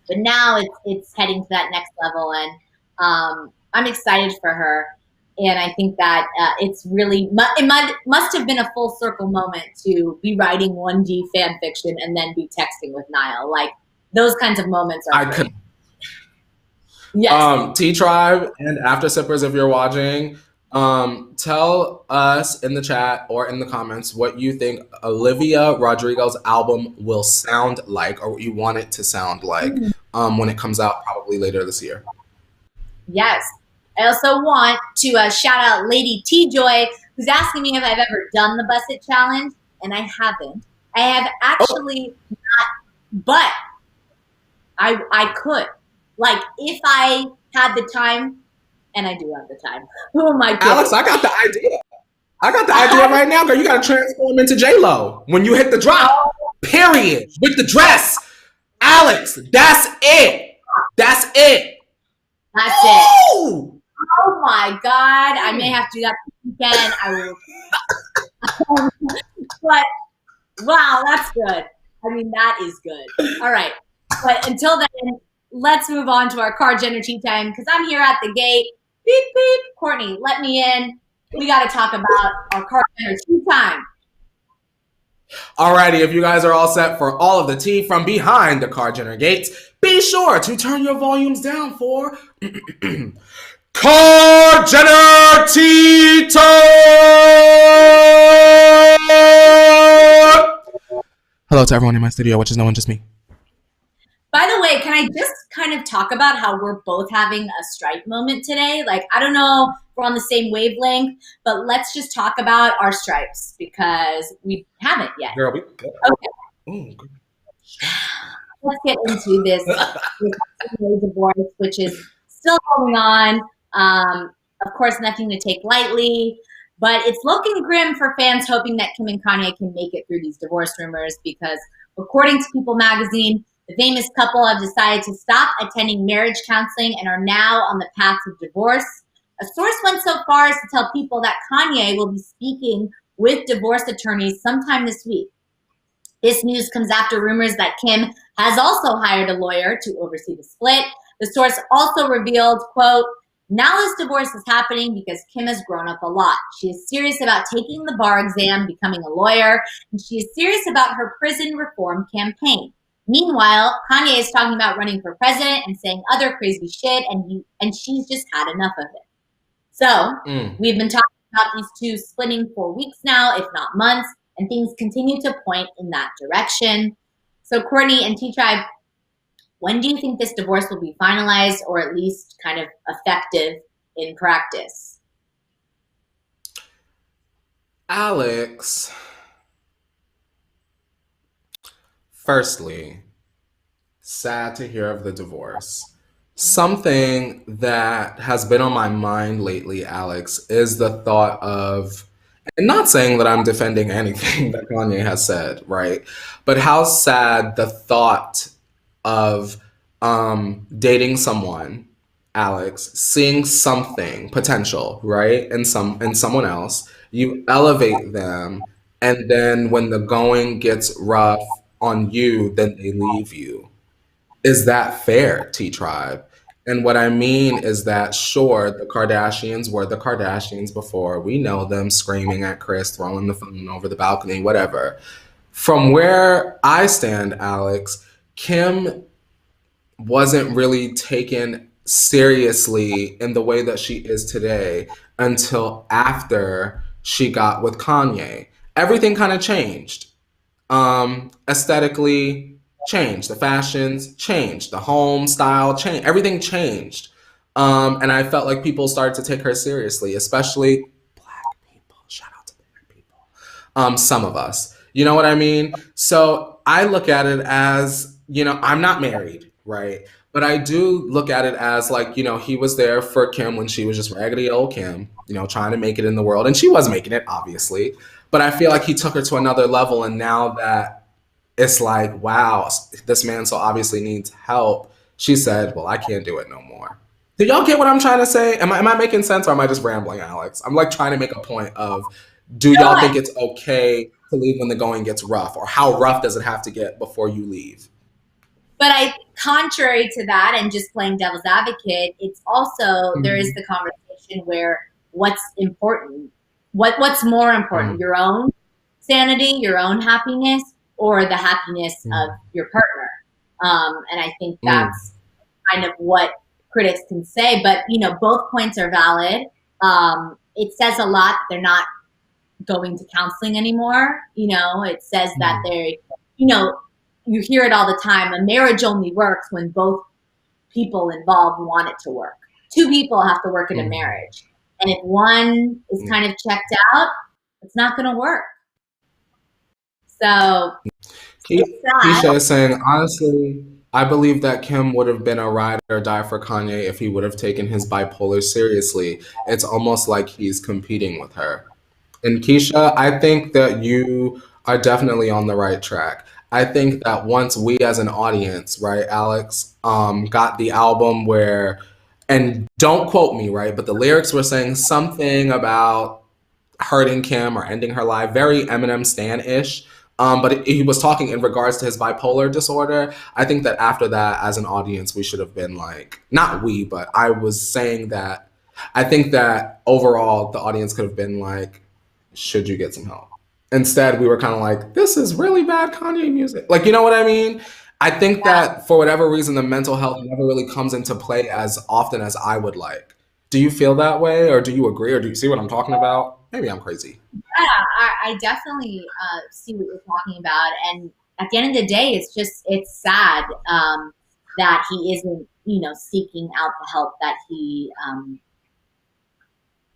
But now it's heading to that next level. And I'm excited for her. And I think that it's really, it must have been a full circle moment to be writing 1G fan fiction and then be texting with Niall. Like, those kinds of moments are great. Yes. T-Tribe and After Sippers, if you're watching, tell us in the chat or in the comments what you think Olivia Rodrigo's album will sound like, or what you want it to sound like when it comes out probably later this year. Yes. I also want to shout out Lady T-Joy, who's asking me if I've ever done the Buss It Challenge, and I haven't. I have actually not, but I could. Like, if I had the time, and I do have the time. Who am I kidding? Alex, I got the idea. I got the idea right now, girl. You got to transform into J-Lo when you hit the drop. Period. With the dress. Alex, that's it. That's it. That's it. Oh my God. I may have to do that again. I will. But wow, that's good. I mean, that is good. All right. But until then, let's move on to our car gender tea time, because I'm here at the gate. Beep, beep. Courtney, let me in. We got to talk about our car gender tea time. Alrighty, if you guys are all set for all of the tea from behind the car gender gates, be sure to turn your volumes down for car gender tea time! Hello to everyone in my studio, which is no one, just me. By the way, can I just kind of talk about how we're both having a stripe moment today? Like, I don't know if we're on the same wavelength, but let's just talk about our stripes, because we haven't yet. Girl, we good. Okay. Ooh, let's get into this divorce, which is still going on. Of course, nothing to take lightly, but it's looking grim for fans hoping that Kim and Kanye can make it through these divorce rumors, because according to People magazine, the famous couple have decided to stop attending marriage counseling and are now on the path to divorce. A source went so far as to tell People that Kanye will be speaking with divorce attorneys sometime this week. This news comes after rumors that Kim has also hired a lawyer to oversee the split. The source also revealed, quote, "Now this divorce is happening because Kim has grown up a lot. She is serious about taking the bar exam, becoming a lawyer, and she is serious about her prison reform campaign. Meanwhile, Kanye is talking about running for president and saying other crazy shit, and she's just had enough of it." So we've been talking about these two splitting for weeks now, if not months, and things continue to point in that direction. So Courtney and T-Tribe, when do you think this divorce will be finalized, or at least kind of effective in practice? Alex, firstly, sad to hear of the divorce. Something that has been on my mind lately, Alex, is the thought of, and not saying that I'm defending anything that Kanye has said, right? But how sad the thought of dating someone, Alex, seeing something potential, right, in someone else, you elevate them, and then when the going gets rough on you, then they leave you. Is that fair, T-Tribe? And what I mean is that, sure, the Kardashians were the Kardashians before. We know them screaming at Kris, throwing the phone over the balcony, whatever. From where I stand, Alex, Kim wasn't really taken seriously in the way that she is today until after she got with Kanye. Everything kind of changed. Aesthetically changed. The fashions changed. The home style changed. Everything changed. And I felt like people started to take her seriously, especially Black people. Shout out to Black people. Some of us. You know what I mean? So I look at it as, I'm not married, right? But I do look at it as like, he was there for Kim when she was just raggedy old Kim, trying to make it in the world. And she was making it, obviously. But I feel like he took her to another level. And now that it's like, wow, this man so obviously needs help, she said, well, I can't do it no more. Do y'all get what I'm trying to say? Am I making sense, or am I just rambling, Alex? I'm like trying to make a point of, do y'all think it's okay to leave when the going gets rough? Or how rough does it have to get before you leave? But contrary to that, and just playing devil's advocate, it's also, there is the conversation where what's important, what's more important, your own sanity, your own happiness, or the happiness of your partner. And I think that's kind of what critics can say, but both points are valid. It says a lot that they're not going to counseling anymore. It says that they, you hear it all the time. A marriage only works when both people involved want it to work. Two people have to work in a marriage. And if one is kind of checked out, it's not going to work. So Keisha is saying, honestly, I believe that Kim would have been a ride or die for Kanye if he would have taken his bipolar seriously. It's almost like he's competing with her. And Keisha, I think that you are definitely on the right track. I think that once we as an audience, right, Alex, got the album where, and don't quote me, right, but the lyrics were saying something about hurting Kim or ending her life, very Eminem Stan-ish. But he was talking in regards to his bipolar disorder. I think that after that, as an audience, we should have been like, not we, but I was saying that I think that overall the audience could have been like, should you get some help? Instead, we were kind of like, this is really bad Kanye music. Like, you know what I mean? I think that for whatever reason, the mental health never really comes into play as often as I would like. Do you feel that way, or do you agree, or do you see what I'm talking about? Maybe I'm crazy. Yeah, I definitely see what you're talking about. And at the end of the day, it's sad that he isn't, seeking out the help that he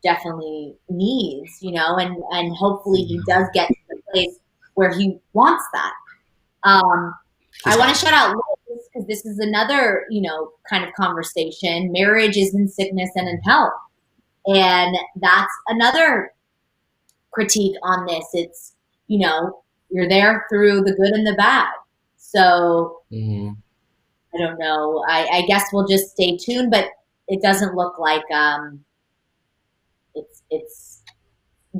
definitely needs, and hopefully he does get to the place where he wants that. I want to shout out Liz, because this is another, kind of conversation. Marriage is in sickness and in health. And that's another critique on this. It's, you're there through the good and the bad. So I don't know. I guess we'll just stay tuned, but it doesn't look like it's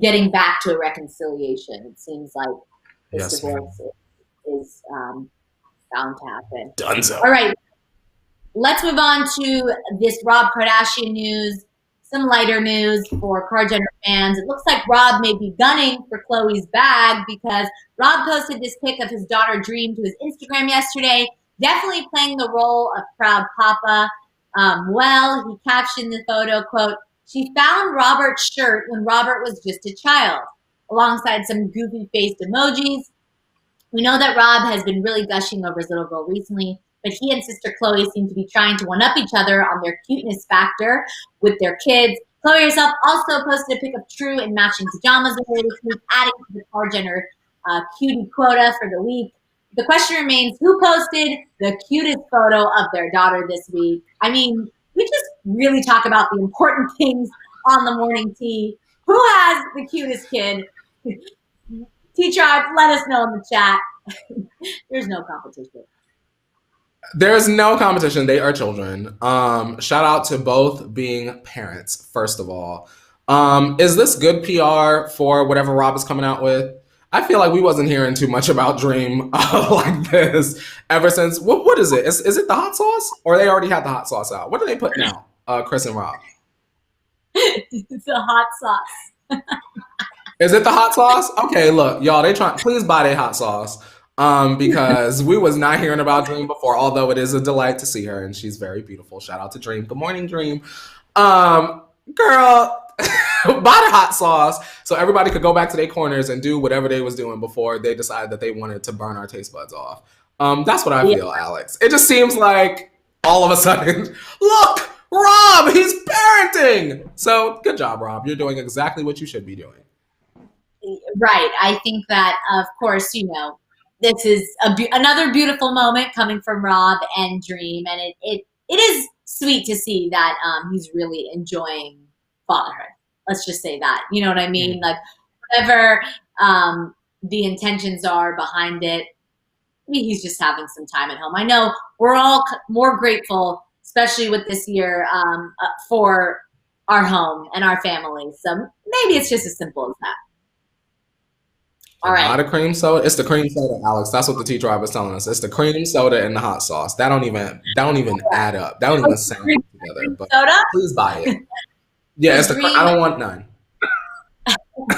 getting back to a reconciliation. It seems like this divorce is bound to happen. Dunzo. All right. Let's move on to this Rob Kardashian news. Some lighter news for Kar Jenner fans. It looks like Rob may be gunning for Khloe's bag, because Rob posted this pic of his daughter Dream to his Instagram yesterday, definitely playing the role of proud papa. He captioned the photo, quote, "She found Robert's shirt when Robert was just a child," alongside some goofy-faced emojis. We know that Rob has been really gushing over his little girl recently, but he and sister Khloe seem to be trying to one-up each other on their cuteness factor with their kids. Khloe herself also posted a pic of True in matching pajamas earlier this week, adding to the Kar Jenner cutie quota for the week. The question remains, who posted the cutest photo of their daughter this week? I mean, we just really talk about the important things on the morning tea. Who has the cutest kid? T-Tribe, let us know in the chat. There's no competition. There's no competition. They are children. Shout out to both being parents, first of all. Is this good PR for whatever Rob is coming out with? I feel like we wasn't hearing too much about Dream like this ever since. What is it? Is it the hot sauce? Or they already had the hot sauce out? What do they put now, Chris and Rob? It's a hot sauce. Is it the hot sauce? Okay, look, y'all, please buy their hot sauce. Because we was not hearing about Dream before, although it is a delight to see her, and she's very beautiful. Shout out to Dream. Good morning, Dream. Girl, buy the hot sauce so everybody could go back to their corners and do whatever they was doing before they decided that they wanted to burn our taste buds off. That's what I feel, Alex. It just seems like all of a sudden, look, Rob, he's parenting. So good job, Rob. You're doing exactly what you should be doing. Right. I think that, of course, this is another beautiful moment coming from Rob and Dream, and it is sweet to see that he's really enjoying fatherhood. Let's just say that. You know what I mean? Like, whatever the intentions are behind it, he's just having some time at home. I know we're all more grateful, especially with this year, for our home and our family. So maybe it's just as simple as that. All right. Not a cream soda. It's the cream soda, Alex. That's what the T-Tribe was telling us. It's the cream soda and the hot sauce. That don't even add up. That don't even sound together. But soda? Please buy it. Yeah, it's the. I don't want none. Do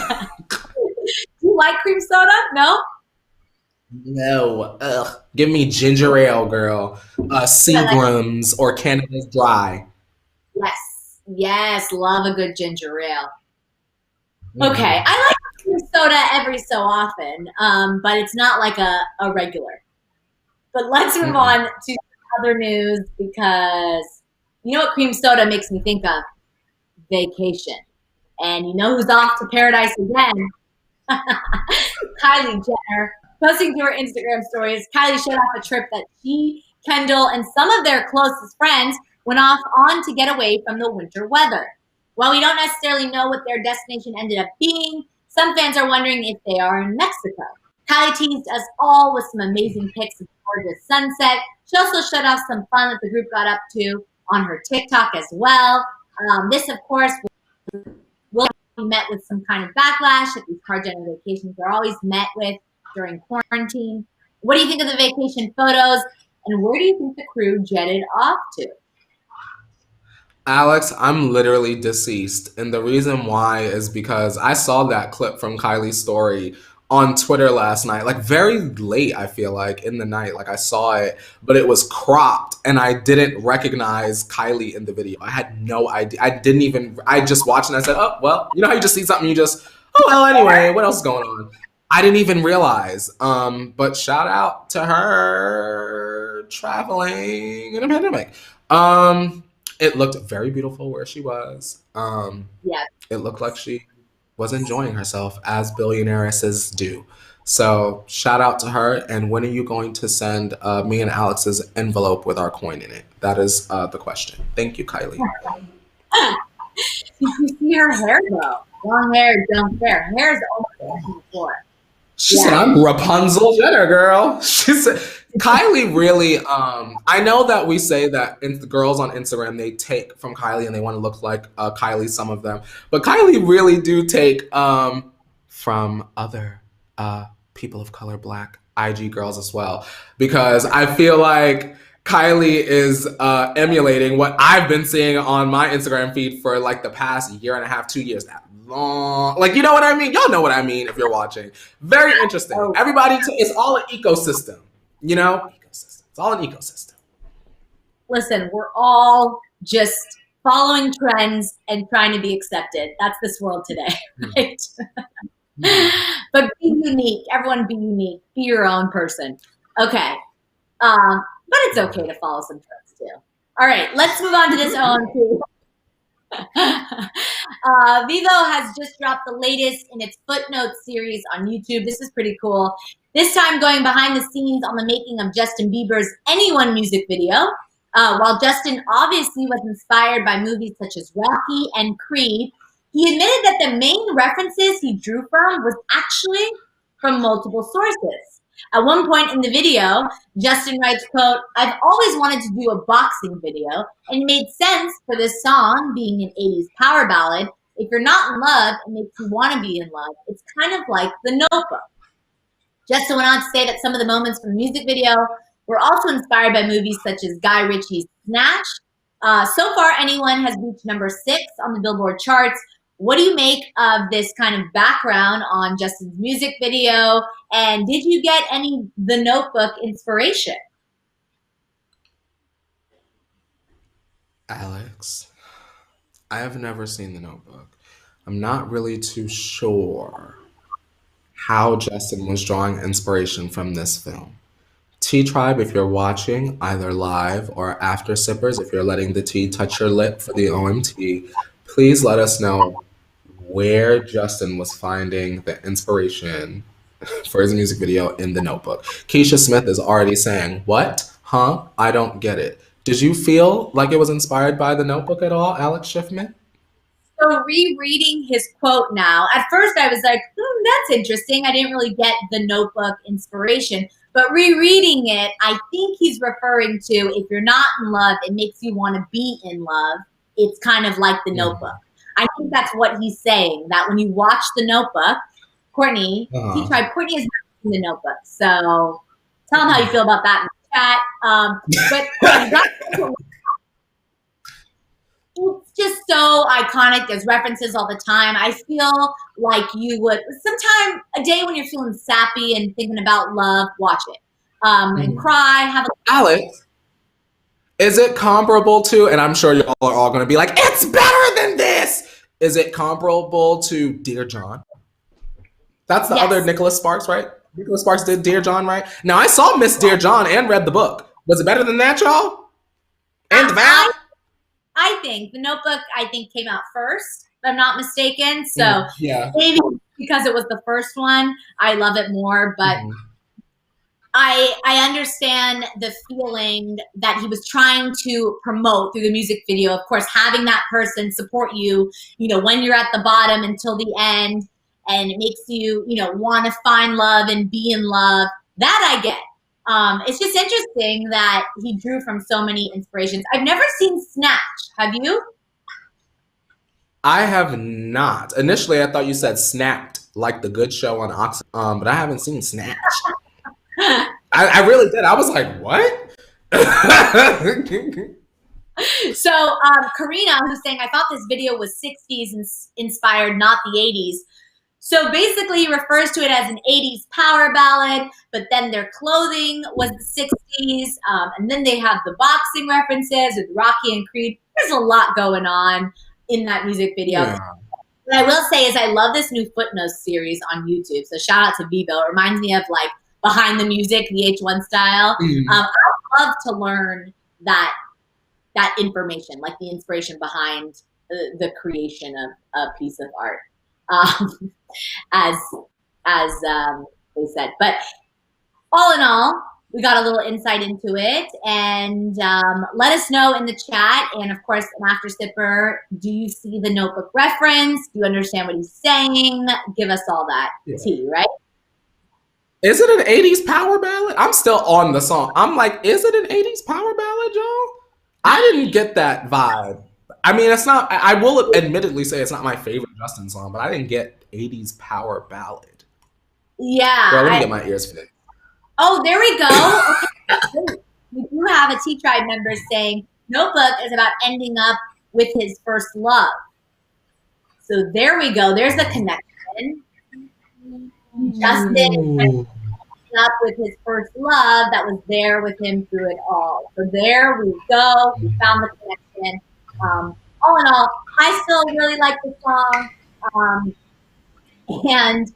you like cream soda? No. No. Ugh. Give me ginger ale, girl. Seagram's or Canada's Dry. Yes. Love a good ginger ale. Okay, I like cream soda every so often, but it's not like a regular. But let's move on to other news, because you know what cream soda makes me think of? Vacation. And you know who's off to paradise again? Kylie Jenner. Posting to her Instagram stories, Kylie showed off a trip that she, Kendall, and some of their closest friends went off on to get away from the winter weather. While we don't necessarily know what their destination ended up being, some fans are wondering if they are in Mexico. Kylie teased us all with some amazing pics of the gorgeous sunset. She also showed off some fun that the group got up to on her TikTok as well. This, of course, will be met with some kind of backlash that these carjacking vacations are always met with during quarantine. What do you think of the vacation photos, and where do you think the crew jetted off to? Alex, I'm literally deceased. And the reason why is because I saw that clip from Kylie's story on Twitter last night, like very late, I feel like, in the night. Like I saw it, but it was cropped and I didn't recognize Kylie in the video. I had no idea. I just watched and I said, oh, well, you know how you just see something, you just, oh, well, anyway, what else is going on? I didn't even realize. But shout out to her traveling in a pandemic. It looked very beautiful where she was. Yeah. It looked like she was enjoying herself as billionairesses do. So shout out to her. And when are you going to send me and Alex's envelope with our coin in it? That is the question. Thank you, Kylie. You see her hair though. Long hair, don't care. Hair's almost before. She said, I'm Rapunzel Jenner, girl. She said, Kylie really, I know that we say that the girls on Instagram, they take from Kylie and they want to look like Kylie, some of them. But Kylie really do take from other people of color, Black IG girls as well. Because I feel like Kylie is emulating what I've been seeing on my Instagram feed for like the past year and a half, 2 years now. Long, like, you know what I mean? Y'all know what I mean if you're watching. Very interesting. Everybody, it's all an ecosystem, you know? Ecosystem. It's all an ecosystem. Listen, we're all just following trends and trying to be accepted. That's this world today, right? But be unique. Everyone be unique. Be your own person. Okay. But it's okay to follow some trends too. All right, let's move on to this OMP. Vivo has just dropped the latest in its Footnotes series on YouTube. This is pretty cool. This time going behind the scenes on the making of Justin Bieber's Anyone music video. While Justin obviously was inspired by movies such as Rocky and Creed, he admitted that the main references he drew from was actually from multiple sources. At one point in the video, Justin writes, quote, I've always wanted to do a boxing video, and it made sense for this song being an 80s power ballad. If you're not in love, it makes you want to be in love. It's kind of like The Notebook. Justin went on to say that some of the moments from the music video were also inspired by movies such as Guy Ritchie's Snatch. So far, Anyone has reached number 6 on the Billboard charts. What do you make of this kind of background on Justin's music video? And did you get any The Notebook inspiration? Alex, I have never seen The Notebook. I'm not really too sure how Justin was drawing inspiration from this film. T-Tribe, if you're watching, either live or after sippers, if you're letting the tea touch your lip for the OMT, please let us know where Justin was finding the inspiration for his music video in The Notebook. Keisha Smith is already saying, what? Huh? I don't get it. Did you feel like it was inspired by The Notebook at all, Alex Schiffman? So rereading his quote now, at first I was like, that's interesting. I didn't really get The Notebook inspiration. But rereading it, I think he's referring to, if you're not in love, it makes you want to be in love. It's kind of like The Notebook. I think that's what he's saying, that when you watch The Notebook, Courtney, Courtney has not seen The Notebook. So tell him how you feel about that in the chat. But it's just so iconic. There's references all the time. I feel like you would, sometime a day when you're feeling sappy and thinking about love, watch it. And cry, have a Alex, is it comparable to, and I'm sure y'all are all going to be like, it's better than this. Is it comparable to Dear John? That's the other Nicholas Sparks, right? Nicholas Sparks did Dear John, right? Now, I saw Miss Dear John and read the book. Was it better than that, y'all? And Val? I think The Notebook, came out first, if I'm not mistaken. So maybe because it was the first one, I love it more. But I understand the feeling that he was trying to promote through the music video. Of course, having that person support you, when you're at the bottom until the end, and it makes you, want to find love and be in love. That I get. It's just interesting that he drew from so many inspirations. I've never seen Snatch. Have you? I have not. Initially, I thought you said Snapped, like the good show on Ox. But I haven't seen Snatch. I really did. I was like, what? So Karina, who's saying, I thought this video was 60s inspired, not the 80s. So basically he refers to it as an 80s power ballad, but then their clothing was the 60s. And then they have the boxing references with Rocky and Creed. There's a lot going on in that music video. Yeah. What I will say is I love this new Footnotes series on YouTube. So shout out to Bieber. It reminds me of like Behind the Music, VH1 style. I love to learn that information, like the inspiration behind the creation of a piece of art, as they said. But all in all, we got a little insight into it, and let us know in the chat. And of course, an after sipper, do you see the Notebook reference? Do you understand what he's saying? Give us all that tea, right? Is it an 80s power ballad? I'm still on the song. I'm like, is it an 80s power ballad, y'all? I didn't get that vibe. I mean, it's not, I will admittedly say it's not my favorite Justin song, but I didn't get 80s power ballad. Yeah. Girl, let me get my ears fixed. Oh, there we go. Okay. We do have a T-Tribe member saying Notebook is about ending up with his first love. So there we go. There's a connection. Justin ended up with his first love that was there with him through it all. So there we go. We found the connection. All in all, I still really like the song. And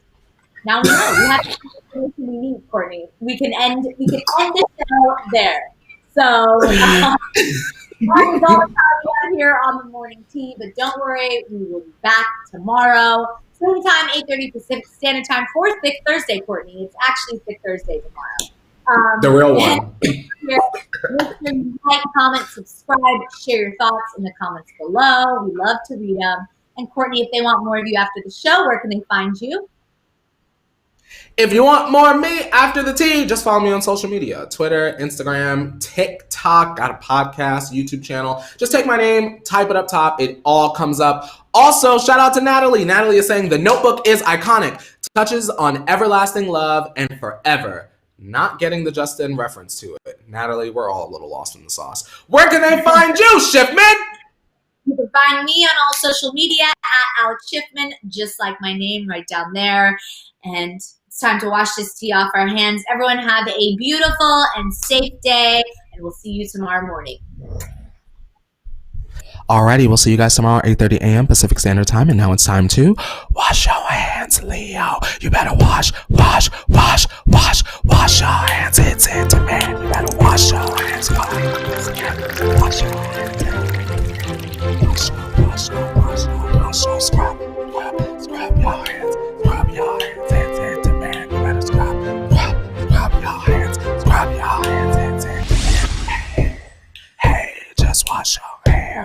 now we know we have to we need, Courtney. We can end the show there. So that is all the time we have here on the morning tea. But don't worry, we will be back tomorrow. Same time, 8:30 Pacific Standard Time for Thick Thursday, Courtney. It's actually Thick Thursday tomorrow. The real one. Make sure you like, comment, subscribe, share your thoughts in the comments below. We love to read them. And Courtney, if they want more of you after the show, where can they find you? If you want more of me after the tea, just follow me on social media. Twitter, Instagram, TikTok, got a podcast, YouTube channel. Just take my name, type it up top. It all comes up. Also, shout out to Natalie. Natalie is saying the Notebook is iconic. Touches on everlasting love and forever. Not getting the Justin reference to it. Natalie, we're all a little lost in the sauce. Where can they find you, Schiffman? You can find me on all social media at Alex Schiffman, just like my name right down there. And it's time to wash this tea off our hands. Everyone have a beautiful and safe day, and we'll see you tomorrow morning. Alrighty, we'll see you guys tomorrow at 8:30 a.m. Pacific Standard Time, and now it's time to wash your hands, Leo. You better wash your hands. It's into man. You better wash your hands. Wash your hands. Wash your scrub your hands. Scrub your hands. It's into man. You better scrub your hands. Scrub your hands. It's into man. Hey, just wash your hands.